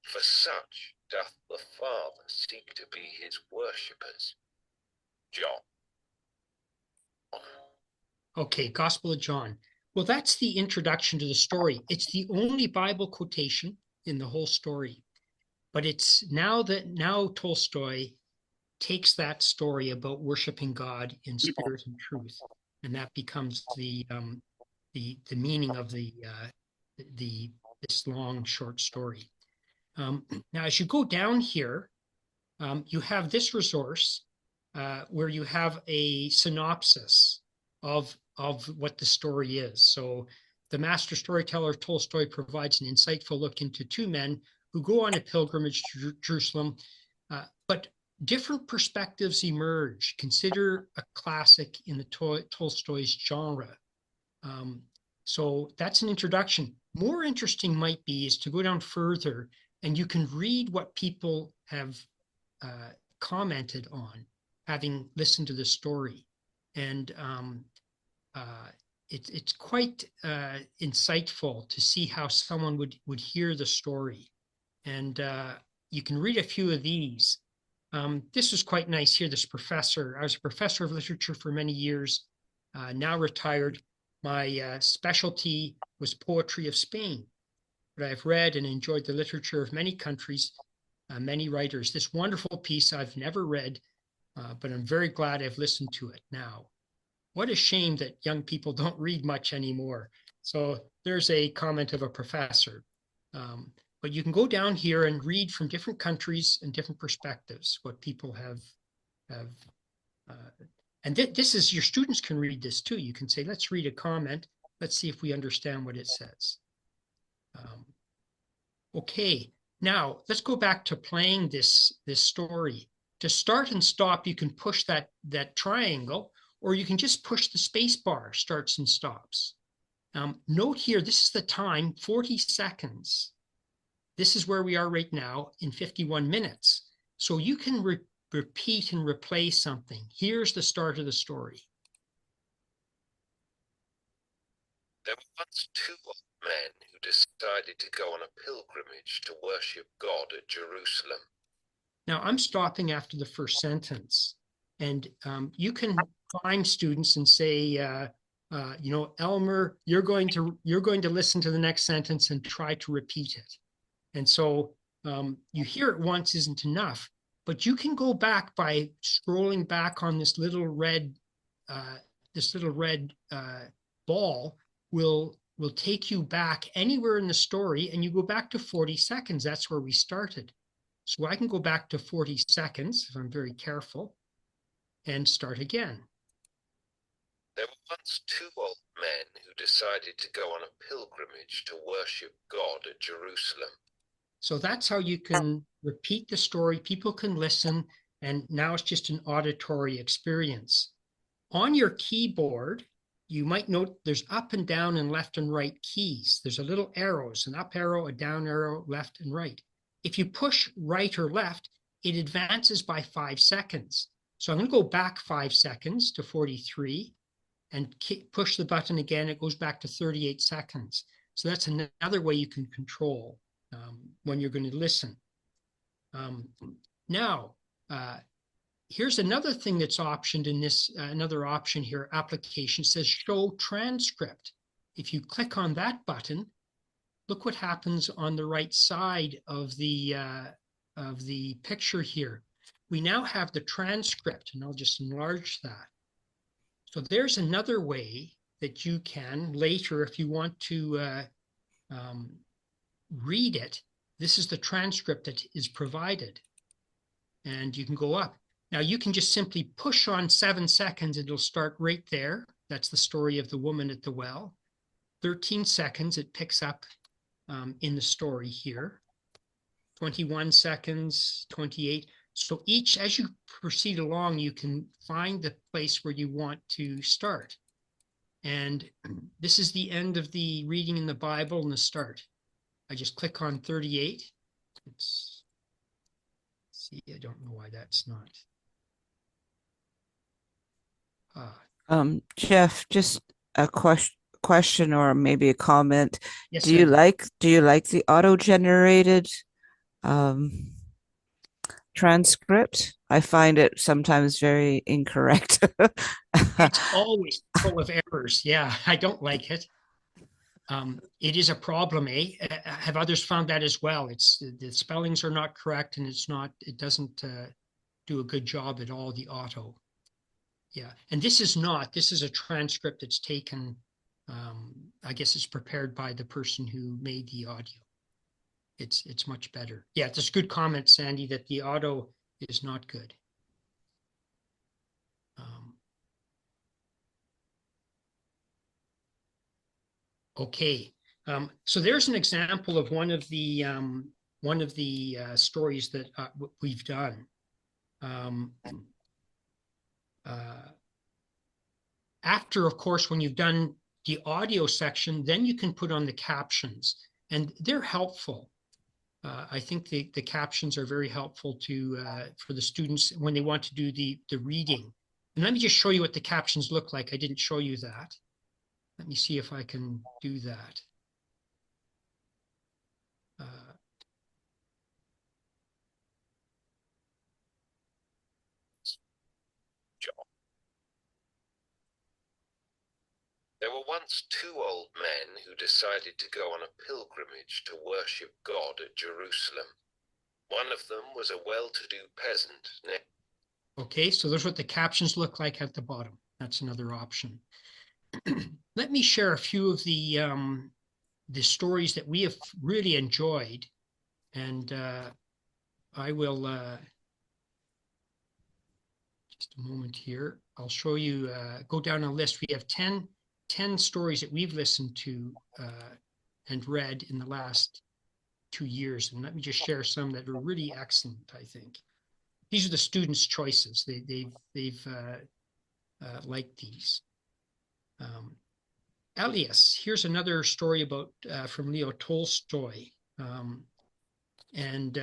For such doth the Father seek to be his worshippers. John. Okay, Gospel of John. Well, that's the introduction to the story. It's the only Bible quotation in the whole story. But it's now Tolstoy takes that story about worshiping God in spirit and truth, and that becomes the meaning of this long short story. Now, as you go down here, you have this resource where you have a synopsis of what the story is. So the master storyteller Tolstoy provides an insightful look into two men who go on a pilgrimage to Jerusalem, but different perspectives emerge. Consider a classic in the Tolstoy's genre. So that's an introduction. More interesting might be is to go down further and you can read what people have commented on, having listened to the story. And it's quite insightful to see how someone would hear the story. And you can read a few of these. This was quite nice here. This professor, I was a professor of literature for many years, now retired. My specialty was poetry of Spain, but I've read and enjoyed the literature of many countries, many writers. This wonderful piece I've never read, but I'm very glad I've listened to it now. What a shame that young people don't read much anymore. So there's a comment of a professor. But you can go down here and read from different countries and different perspectives, what people have. And this is, your students can read this too. You can say, let's read a comment. Let's see if we understand what it says. Okay, now let's go back to playing this story. To start and stop, you can push that triangle, or you can just push the space bar, starts and stops. Note here, this is the time, 40 seconds. This is where we are right now in 51 minutes. So you can repeat and replay something. Here's the start of the story. There were once two old men who decided to go on a pilgrimage to worship God at Jerusalem. Now I'm stopping after the first sentence, and you can find students and say, Elmer, you're going to listen to the next sentence and try to repeat it. And so you hear it once isn't enough, but you can go back by scrolling back on this little red ball will take you back anywhere in the story, and you go back to 40 seconds. That's where we started. So I can go back to 40 seconds if I'm very careful and start again. There were once two old men who decided to go on a pilgrimage to worship God at Jerusalem. So that's how you can repeat the story. People can listen, and now it's just an auditory experience. On your keyboard, you might note there's up and down and left and right keys. There's a little arrows, an up arrow, a down arrow, left and right. If you push right or left, it advances by 5 seconds. So I'm going to go back 5 seconds to 43 and push the button again. It goes back to 38 seconds. So that's another way you can control when you're going to listen. Now, here's another thing that's optioned in this, another option here, application says show transcript. If you click on that button, look what happens on the right side of the picture here. We now have the transcript, and I'll just enlarge that. So there's another way that you can later, if you want to read it, this is the transcript that is provided. And you can go up. Now you can just simply push on 7 seconds, it'll start right there. That's the story of the woman at the well. 13 seconds, it picks up in the story here. 21 seconds, 28. So each, as you proceed along, you can find the place where you want to start. And this is the end of the reading in the Bible and the start. I just click on 38. See, I don't know why that's not. Jeff, just a question or maybe a comment. Yes, do you like the auto-generated transcript? I find it sometimes very incorrect. It's always full of errors. Yeah, I don't like it. It is a problem, eh? Have others found that as well? It's the spellings are not correct, and it doesn't do a good job at all, the auto. Yeah, and this is a transcript that's taken, I guess it's prepared by the person who made the audio. It's much better. Yeah, it's a good comment, Sandy, that the auto is not good. Okay, so there's an example of one of the stories that we've done. After, of course, when you've done the audio section, then you can put on the captions, and they're helpful. I think the captions are very helpful for the students when they want to do the reading. And let me just show you what the captions look like. I didn't show you that. Let me see if I can do that. There were once 2 old men who decided to go on a pilgrimage to worship God at Jerusalem. One of them was a well-to-do peasant. Okay, so there's what the captions look like at the bottom. That's another option. Let me share a few of the stories that we have really enjoyed, and I will just a moment here. I'll show you. Go down a list. We have 10 stories that we've listened to and read in the last 2 years, and let me just share some that are really excellent. I think these are the students' choices. They've liked these. Elias, here's another story about from Leo Tolstoy, and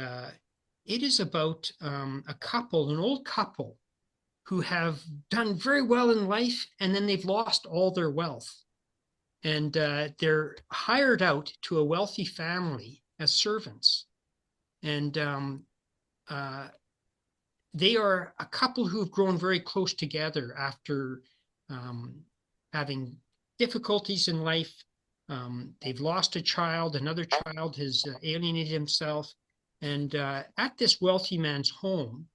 it is about an old couple who have done very well in life, and then they've lost all their wealth, and they're hired out to a wealthy family as servants, and they are a couple who have grown very close together after having difficulties in life. They've lost a child, another child has alienated himself, and at this wealthy man's home,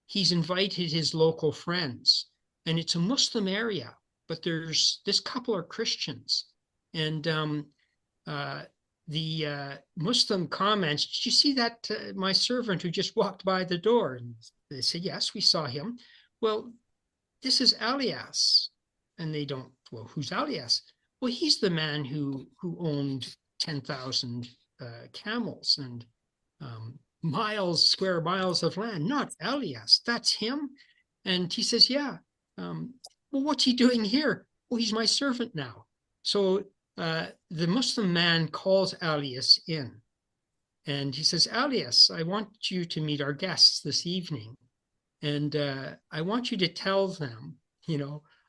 he's invited his local friends, and it's a Muslim area, but this couple are Christians, and the Muslim comments, "Did you see that my servant who just walked by the door?" And they say, "Yes, we saw him." "Well, this is Elias." And they don't, "Well, who's Elias?" "Well, he's the man who owned 10,000 camels and square miles of land." "Not Elias, that's him." And he says, "Yeah. Well, what's he doing here?" "Well, he's my servant now." So the Muslim man calls Elias in, and he says, "Elias, I want you to meet our guests this evening, and I want you to tell them,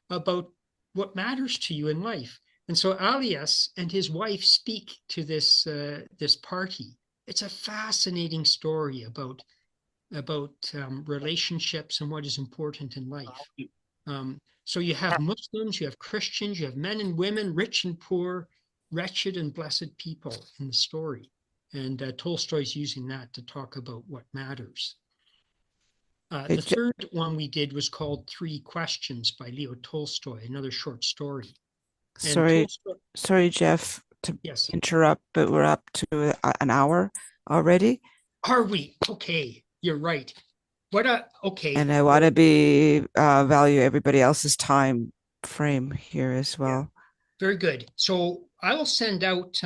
about what matters to you in life." And so Elias and his wife speak to this party. It's a fascinating story about relationships and what is important in life. So you have Muslims, you have Christians, you have men and women, rich and poor, wretched and blessed people in the story. And Tolstoy's using that to talk about what matters. The third one we did was called 3 Questions by Leo Tolstoy, another short story. Sorry, Jeff, to Yes. interrupt, but we're up to an hour. already. Are we? Okay, you're right. Okay. And I want to value everybody else's time frame here as well. Very good. So I will send out,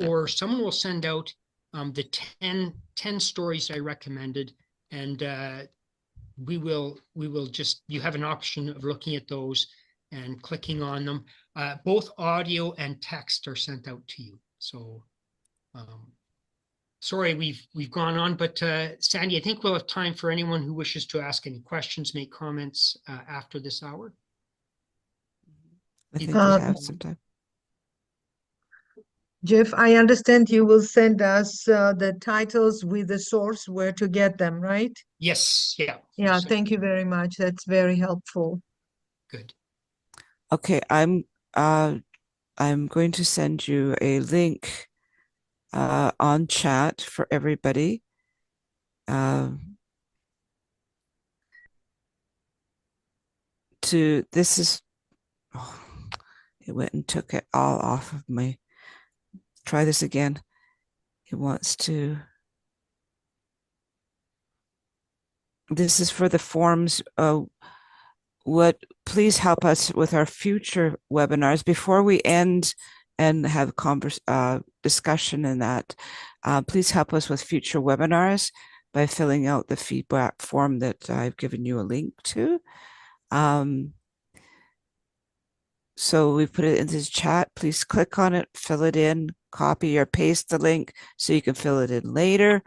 or someone will send out the 10 stories I recommended, and we will just, you have an option of looking at those and clicking on them. Both audio and text are sent out to you. So sorry, we've gone on, but Sandy, I think we'll have time for anyone who wishes to ask any questions, make comments after this hour. I think we have some time. Jeff, I understand you will send us the titles with the source where to get them, right? Yes, yeah. Yeah, thank you very much. That's very helpful. Good. Okay, I'm going to send you a link on chat for everybody. It went and took it all off of my. Try this again. It wants to. This is for the forms. Please help us with our future webinars before we end and have discussion in that. Please help us with future webinars by filling out the feedback form that I've given you a link to. So we put it into the chat. Please click on it, fill it in, copy or paste the link so you can fill it in later.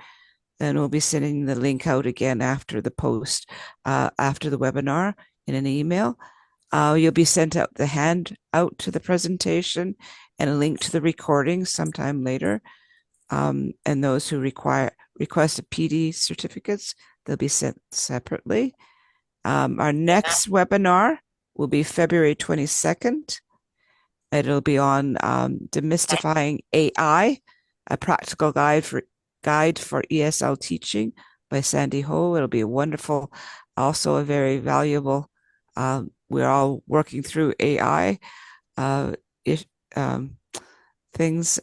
Then we'll be sending the link out again after the post, after the webinar in an email. You'll be sent out the handout to the presentation and a link to the recording sometime later. And those who request a PD certificates, they'll be sent separately. Our next webinar will be February 22nd. It'll be on demystifying AI, a practical guide for ESL teaching by Sandy Ho. It'll be a wonderful, also a very valuable. We're all working through AI things,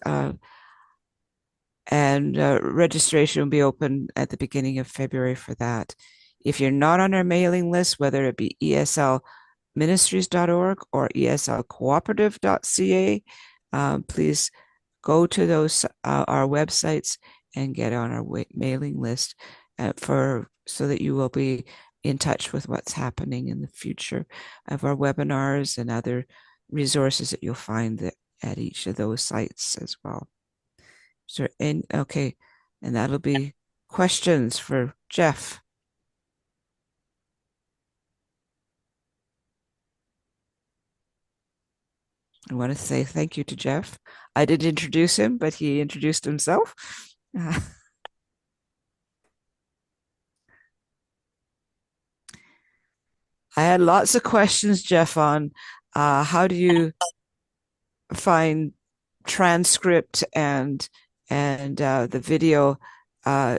and registration will be open at the beginning of February for that. If you're not on our mailing list, whether it be eslministries.org or eslcooperative.ca, please go to those our websites and get on our mailing list so that you will be in touch with what's happening in the future of our webinars and other resources that you'll find at each of those sites as well. Okay, and that'll be questions for Jeff. I want to say thank you to Jeff. I did introduce him, but he introduced himself. I had lots of questions, Jeff, on how do you find transcript and the video, the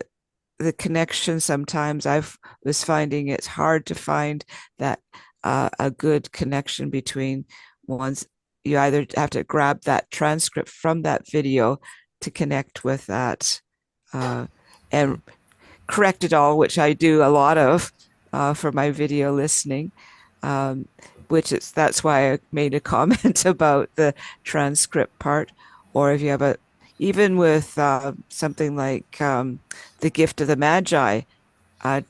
connection. Sometimes I was finding it's hard to find that a good connection between ones. You either have to grab that transcript from that video to connect with that and correct it all, which I do a lot of for my video listening, that's why I made a comment about the transcript part. Or if you have even with something like The Gift of the Magi,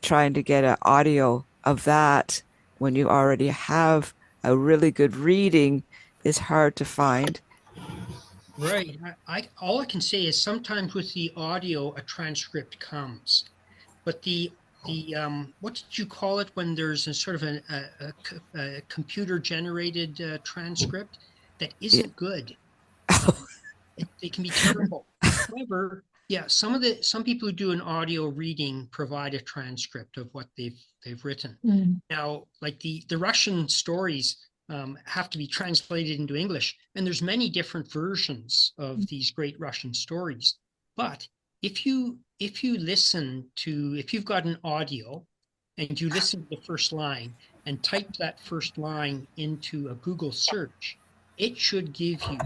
trying to get an audio of that when you already have a really good reading is hard to find. Right. All I can say is sometimes with the audio, a transcript comes, but the what did you call it when there's a sort of a computer generated transcript that isn't good? They can be terrible. However, yeah, some people who do an audio reading provide a transcript of what they've written. Now, like the Russian stories have to be translated into English, and there's many different versions of these great Russian stories. But if you've got an audio and you listen to the first line and type that first line into a Google search, it should give you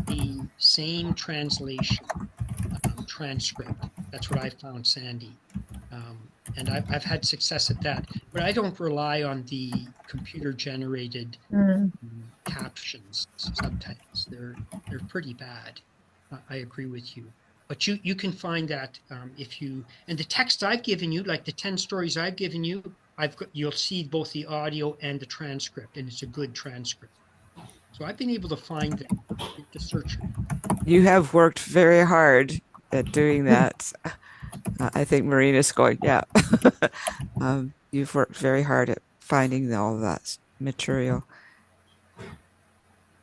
the same translation transcript. That's what I found, Sandy. And I've had success at that, but I don't rely on the computer generated captions, subtitles. They're pretty bad. I agree with you. But you can find that if you, and the text I've given you, like the 10 stories I've given you, you'll see both the audio and the transcript, and it's a good transcript. So I've been able to find them. You have to search it. You have worked very hard at doing that. I think Marina's going, yeah. You've worked very hard at finding all that material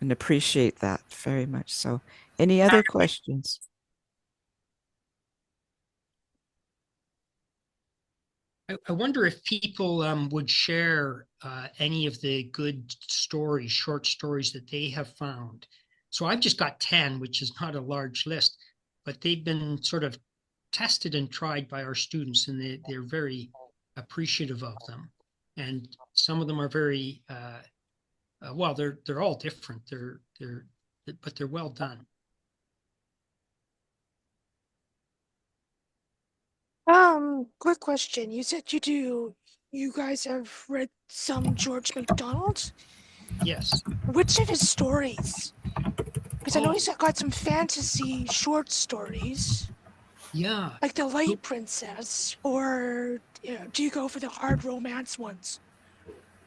and appreciate that very much. So, any other questions? I wonder if people would share any of the good stories, short stories that they have found. So I've just got 10, which is not a large list, but they've been sort of tested and tried by our students, and they're very appreciative of them. And some of them are very well, they're all different. But they're well done. Quick question. You said you guys have read some George MacDonald? Yes. Which of his stories? Because I know he's got some fantasy short stories. Yeah. Like The Light Princess, or do you go for the hard romance ones?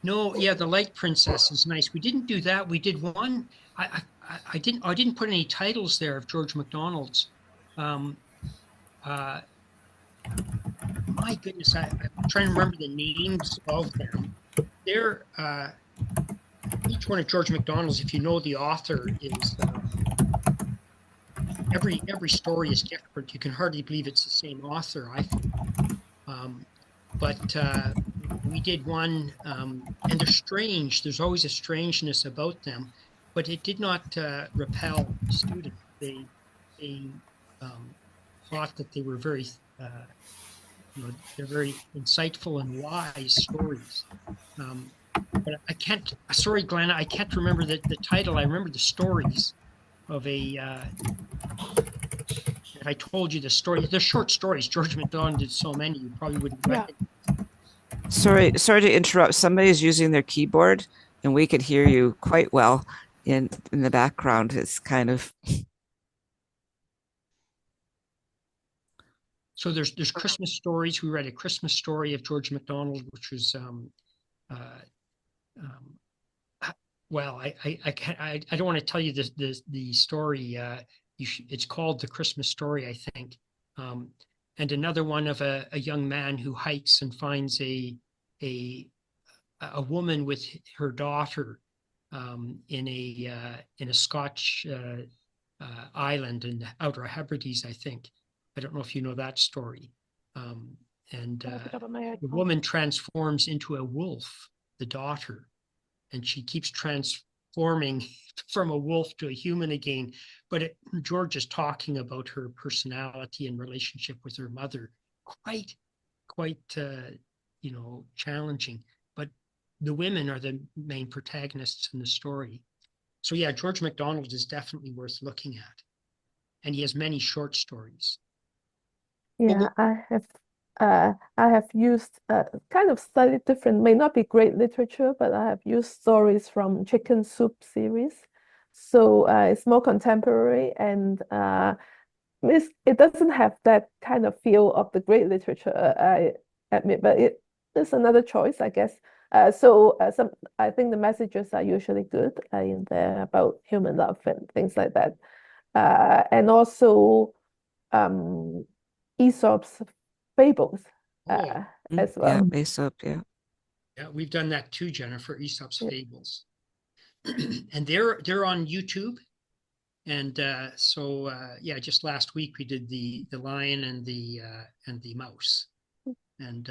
No, yeah, The Light Princess is nice. We didn't do that. We did one. I didn't put any titles there of George MacDonald's. My goodness, I'm trying to remember the names of them. They're each one of George MacDonald's, if you know the author, is every story is different. You can hardly believe it's the same author, I think. But we did one, and they're strange. There's always a strangeness about them, but it did not repel students. They thought that they were very, they're very insightful and wise stories. But I can't, sorry, Glenn, I can't remember the title. I remember the stories of a, if I told you the story, they're short stories. George MacDonald did so many, you probably wouldn't recognize. Sorry to interrupt. Somebody is using their keyboard, and we could hear you quite well in the background. It's kind of. So there's Christmas stories. We read a Christmas story of George MacDonald, which was well, I don't want to tell you the story. It's called The Christmas Story, I think. And another one of a young man who hikes and finds a woman with her daughter in a Scotch island in the Outer Hebrides, I think. I don't know if you know that story. The woman transforms into a wolf, the daughter, and she keeps transforming from a wolf to a human again. But George is talking about her personality and relationship with her mother, quite challenging. But the women are the main protagonists in the story. So yeah, George MacDonald is definitely worth looking at, and he has many short stories. Yeah, I have used kind of slightly different, may not be great literature, but I have used stories from Chicken Soup series. So it's more contemporary, and it doesn't have that kind of feel of the great literature, I admit, but it is another choice, I guess. I think the messages are usually good in there about human love and things like that. And also Aesop's fables as well. Yeah, Aesop, yeah. Yeah, we've done that too, Jennifer, Aesop's fables. And they're on YouTube. And yeah, just last week we did the lion and the mouse. And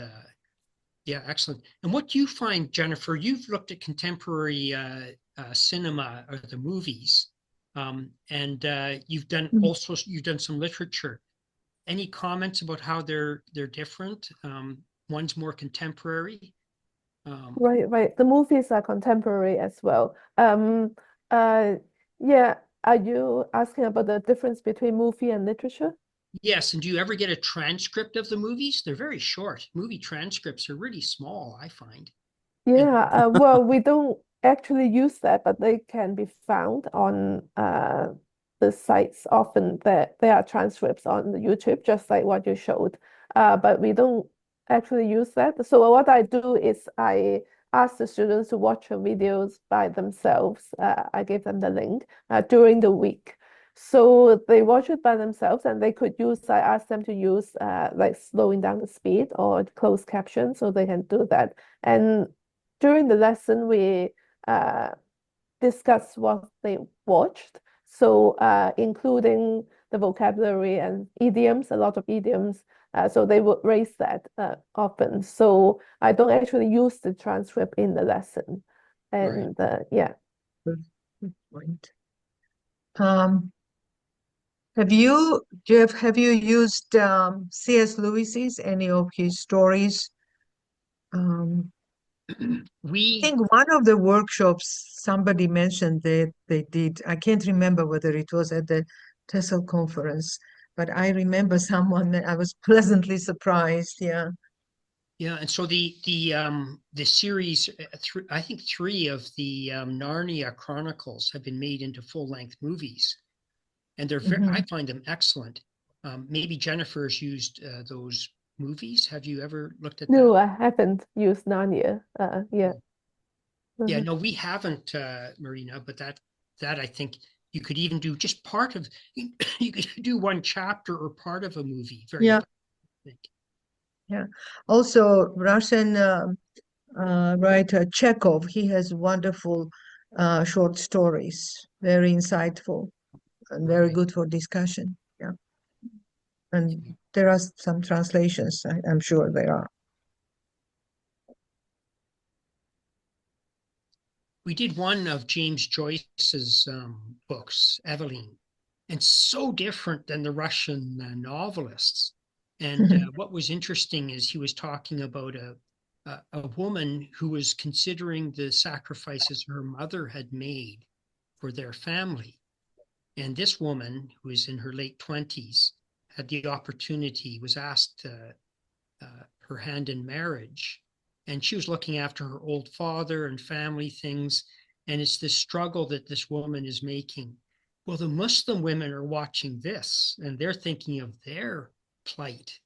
yeah, excellent. And what do you find, Jennifer? You've looked at contemporary cinema or the movies, and you've done some literature. Any comments about how they're different? One's more contemporary. Right. The movies are contemporary as well. Yeah. Are you asking about the difference between movie and literature? Yes, and do you ever get a transcript of the movies? They're very short. Movie transcripts are really small, I find. Yeah, well, we don't actually use that, but they can be found on the sites. Often there are transcripts on the YouTube, just like what you showed. But we don't actually use that. So what I do is I ask the students to watch the videos by themselves. I give them the link during the week. So they watch it by themselves, and they could use, I ask them to use like slowing down the speed or closed caption, so they can do that. And during the lesson, we uh, discuss what they watched. So, including the vocabulary and idioms, a lot of idioms. So they would raise that often. So I don't actually use the transcript in the lesson. And yeah. Good point. Have you, Jeff, have you used C.S. Lewis's, any of his stories? I think one of the workshops somebody mentioned that they did. I can't remember whether it was at the TESOL conference, but I remember someone that I was pleasantly surprised. Yeah. Yeah, and so the series, I think 3 of the Narnia Chronicles have been made into full-length movies, and they're I find them excellent. Maybe Jennifer's used those movies. Have you ever looked at that? No, I haven't used Narnia. Yeah. Yeah, no, we haven't, Marina, but that I think you could even do just part of, you could do one chapter or part of a movie. Very Yeah. well, I think. Yeah. Also, Russian writer Chekhov, he has wonderful short stories, very insightful and very good for discussion. Yeah. And there are some translations, I'm sure there are. We did one of James Joyce's books, Eveline, and so different than the Russian novelists. And what was interesting is he was talking about a woman who was considering the sacrifices her mother had made for their family. And this woman, who is in her late 20s, had the opportunity, was asked her hand in marriage. And she was looking after her old father and family things. And it's this struggle that this woman is making. Well, the Muslim women are watching this and they're thinking of their plight.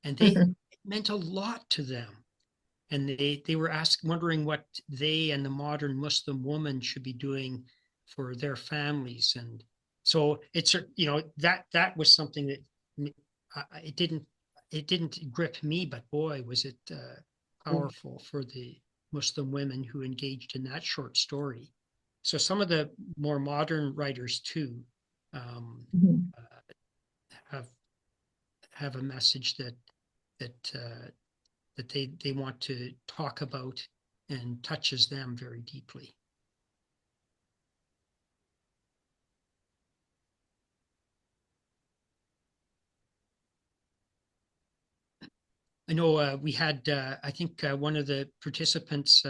And it meant a lot to them. And they were wondering what they and the modern Muslim woman should be doing for their families. And so it's, that was something that it didn't grip me, but boy, was it powerful for the Muslim women who engaged in that short story. So some of the more modern writers too have a message that they want to talk about and touches them very deeply. I know we had, I think one of the participants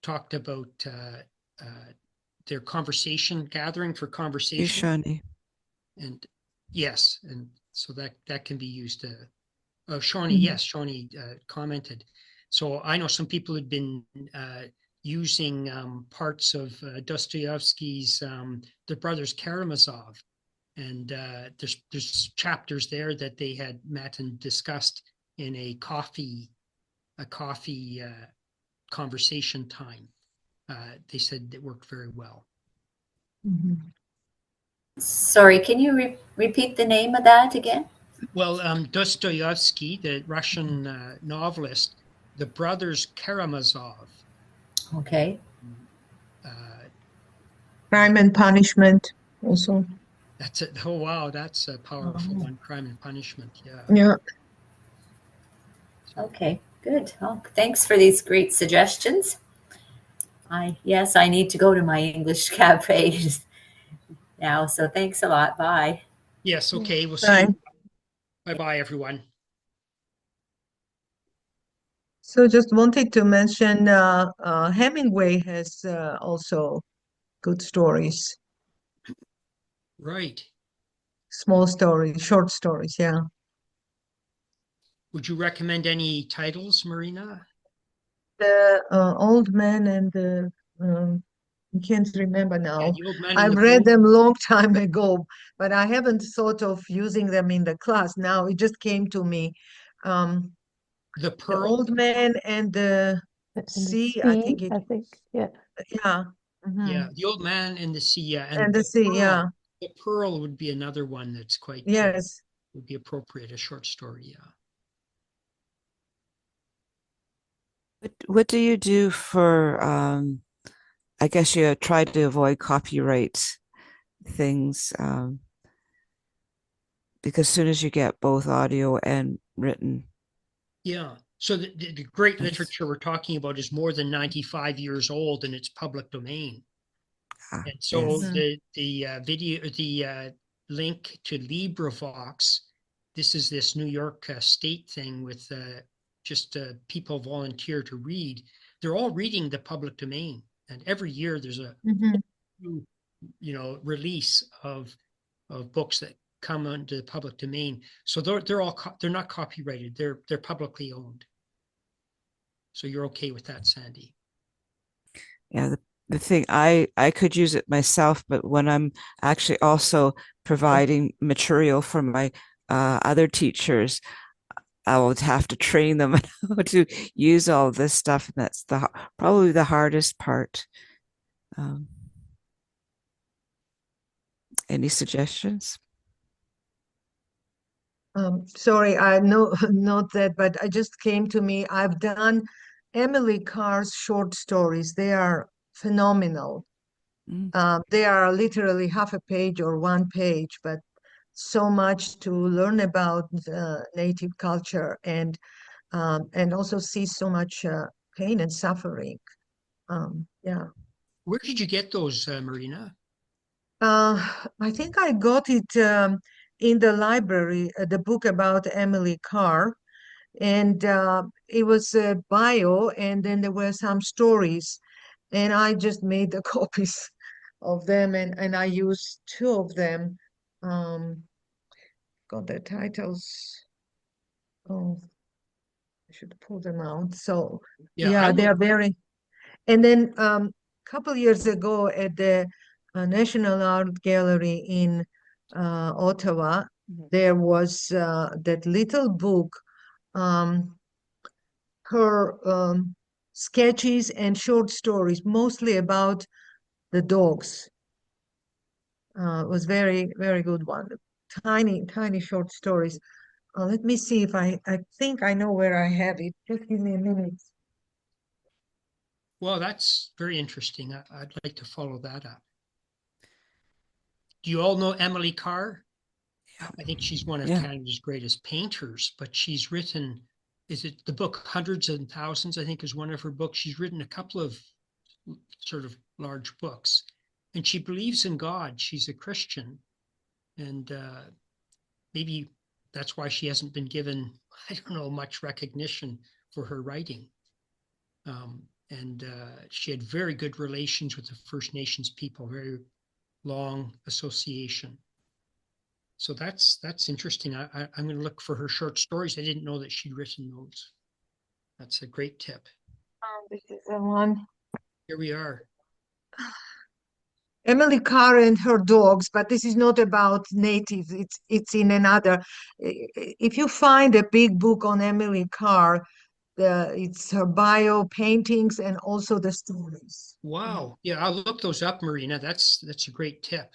talked about their conversation gathering for conversation. Shani. And yes, and so that can be used. Shawnee, yes, Shawnee commented. So I know some people had been using parts of Dostoevsky's The Brothers Karamazov. And there's chapters there that they had met and discussed in a coffee conversation time. They said it worked very well. Sorry, can you repeat the name of that again? Well, Dostoevsky, the Russian novelist, The Brothers Karamazov. Okay. Crime and Punishment also. That's it. Oh, wow. That's a powerful one. Crime and Punishment. Yeah. Yeah. Okay, good. Oh, thanks for these great suggestions. Yes, I need to go to my English cafe now. So thanks a lot. Bye. Yes. Okay. We'll see you. Bye-bye, everyone. So just wanted to mention Hemingway has also good stories. Right. small stories, short stories. Yeah. Would you recommend any titles, Marina? The Old Man and the I can't remember Yeah, now. The Old Man and I've the read Boat. them long time ago, but I haven't thought of using them in the class. Now it just came to me. Um, The the Pearl. Old Man and the And the Sea, I sea, think it, I think, yeah. yeah. Yeah, Mhm. The Old Man and the Sea. Yeah, And and the the Sea, Pearl. yeah. The Pearl would be another one that's quite Yes. would be appropriate, a short story. Yeah. What do you do for, I guess you try to avoid copyright things, because as soon as you get both audio and written, Yeah. So the great that's, literature we're talking about is more than 95 years old and it's public domain. And so yes. Mhm. the link to LibriVox, this is this New York state thing with just people volunteer to read. They're all reading the public domain, and every year there's a Mhm. new, release of books that come into the public domain. So they're not copyrighted. They're publicly owned. So you're okay with that, Sandy? Yeah, the thing I could use it myself, but when I'm actually also providing material for my other teachers, I will have to train them how to use all this stuff, and that's probably the hardest part. Um, any suggestions? Sorry, I know not that, but I just came to me. I've done Emily Carr's short stories. They are phenomenal. Mm. They are literally half a page or one page, but so much to learn about native culture and also see so much pain and suffering. Yeah. Where did you get those, Marina? I think I got it in the library, the book about Emily Carr, and it was a bio, and then there were some stories, and I just made the copies of them, and I used two of them. Um, got the titles. Oh, I should pull them out. So Yeah, I yeah, they would. are very. And then couple years ago at the National Art Gallery in Ottawa, there was that little book, um, her sketches and short stories, mostly about the dogs. It was very, very good one. Tiny, tiny short stories. Let me see if I think I know where I have it. Just give me a minute. Well, that's very interesting. I'd like to follow that up. Do you all know Emily Carr? I think she's one of Yeah. Canada's greatest painters, but she's written, is it the book Hundreds and Thousands, I think is one of her books. She's written a couple of sort of large books, and she believes in God. She's a Christian, and maybe that's why she hasn't been given, I don't know, much recognition for her writing. And she had very good relations with the First Nations people, very long association. So that's interesting. I'm going to look for her short stories. I didn't know that she'd written those. That's a great tip. This is the one. Here we are. Emily Carr and her dogs, but this is not about natives. It's in another. If you find a big book on Emily Carr, it's her bio, paintings, and also the stories. Wow. Yeah, I'll look those up, Marina. That's a great tip.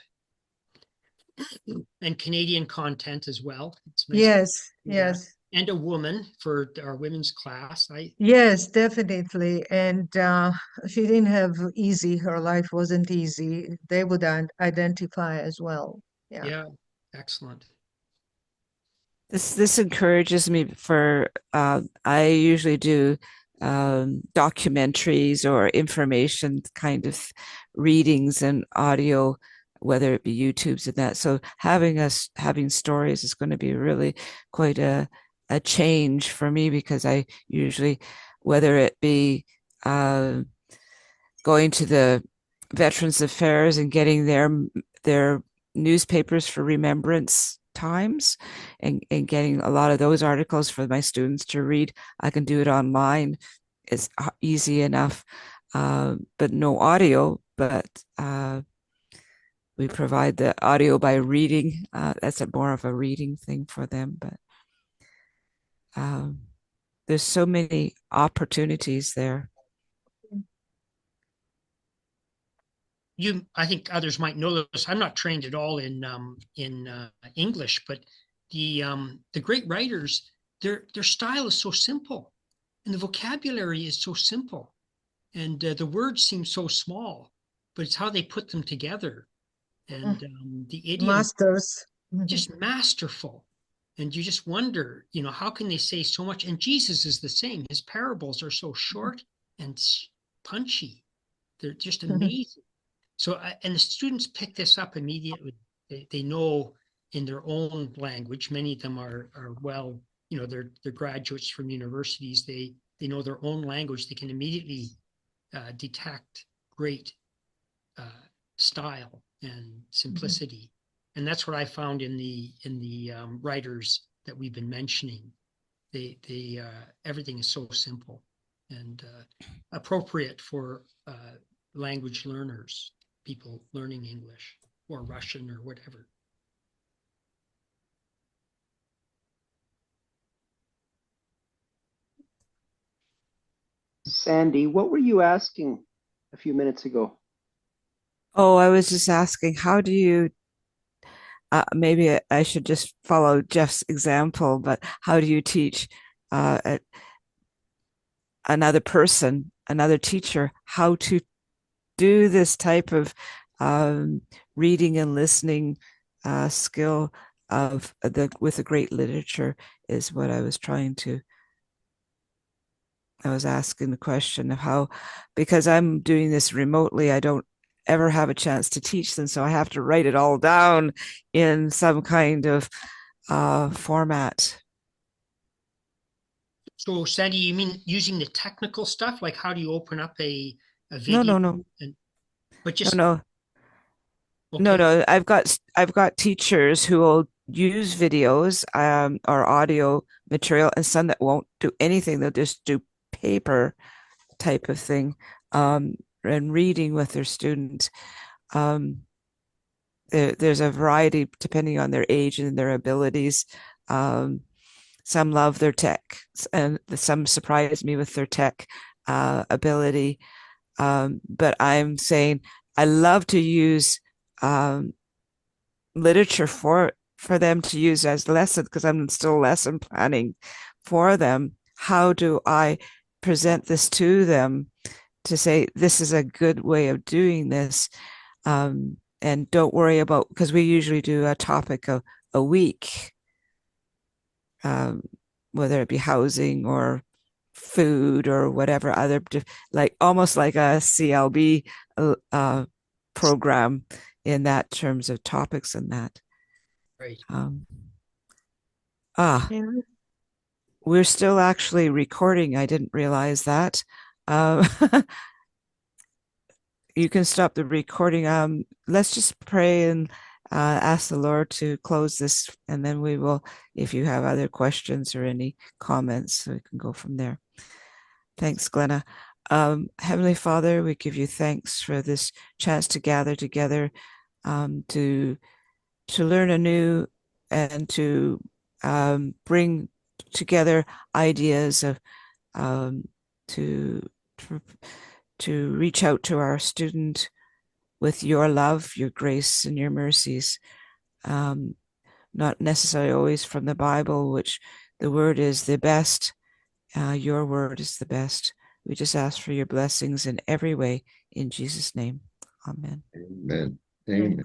And Canadian content as well. It's nice. Yes, yes. And a woman for our women's class. Yes, definitely. And she didn't have easy. Her life wasn't easy. They would identify as well. Yeah. Yeah, excellent. This encourages me for I usually do documentaries or information kind of readings and audio, whether it be YouTube's and that. So having stories is going to be really quite a change for me, because I usually, whether it be going to the Veterans Affairs and getting their newspapers for remembrance times and getting a lot of those articles for my students to read. I can do it online. It's easy enough, but no audio. But we provide the audio by reading. That's more of a reading thing for them. But there's so many opportunities there. I think others might know this. I'm not trained at all in English, but the great writers, their style is so simple, and the vocabulary is so simple, and the words seem so small, but it's how they put them together, and the idiom Masters. just masterful. And you just wonder, how can they say so much? And Jesus is the same. His parables are so short and punchy. They're just amazing. So, and the students pick this up immediately. They know in their own language. Many of them are well, they're graduates from universities. They know their own language. They can immediately detect great style and simplicity. And that's what I found in the writers that we've been mentioning. They everything is so simple and appropriate for language learners, people learning English or Russian or whatever. Sandy, what were you asking a few minutes ago? Oh, I was just asking, how do you, maybe I should just follow Jeff's example, but how do you teach another person, another teacher, how to do this type of reading and listening skill with the great literature is what I was asking the question of how, because I'm doing this remotely, I don't ever have a chance to teach them. So I have to write it all down in some kind of format. So, Sandy, you mean using the technical stuff? Like how do you open up a video? No. But just no. okay. No. I've got teachers who will use videos or audio material, and some that won't do anything. They'll just do paper type of thing, and reading with their students. There's a variety depending on their age and their abilities. Some love their tech, and some surprise me with their tech ability. But I'm saying I love to use literature for them to use as lesson, because I'm still lesson planning for them. How do I present this to them to say this is a good way of doing this? And don't worry about, because we usually do a topic a week, whether it be housing or food or whatever other, like almost like a CLB program in that terms of topics and that. Right. We're still actually recording. I didn't realize that. You can stop the recording. Let's just pray and ask the Lord to close this, and then we will, if you have other questions or any comments, we can go from there. Thanks, Glenna. Heavenly Father, we give you thanks for this chance to gather together, to learn anew and to bring together ideas of to reach out to our student with your love, your grace, and your mercies. Not necessarily always from the Bible, which the word is the best. Your word is the best. We just ask for your blessings in every way. In Jesus' name, amen. Amen. Amen.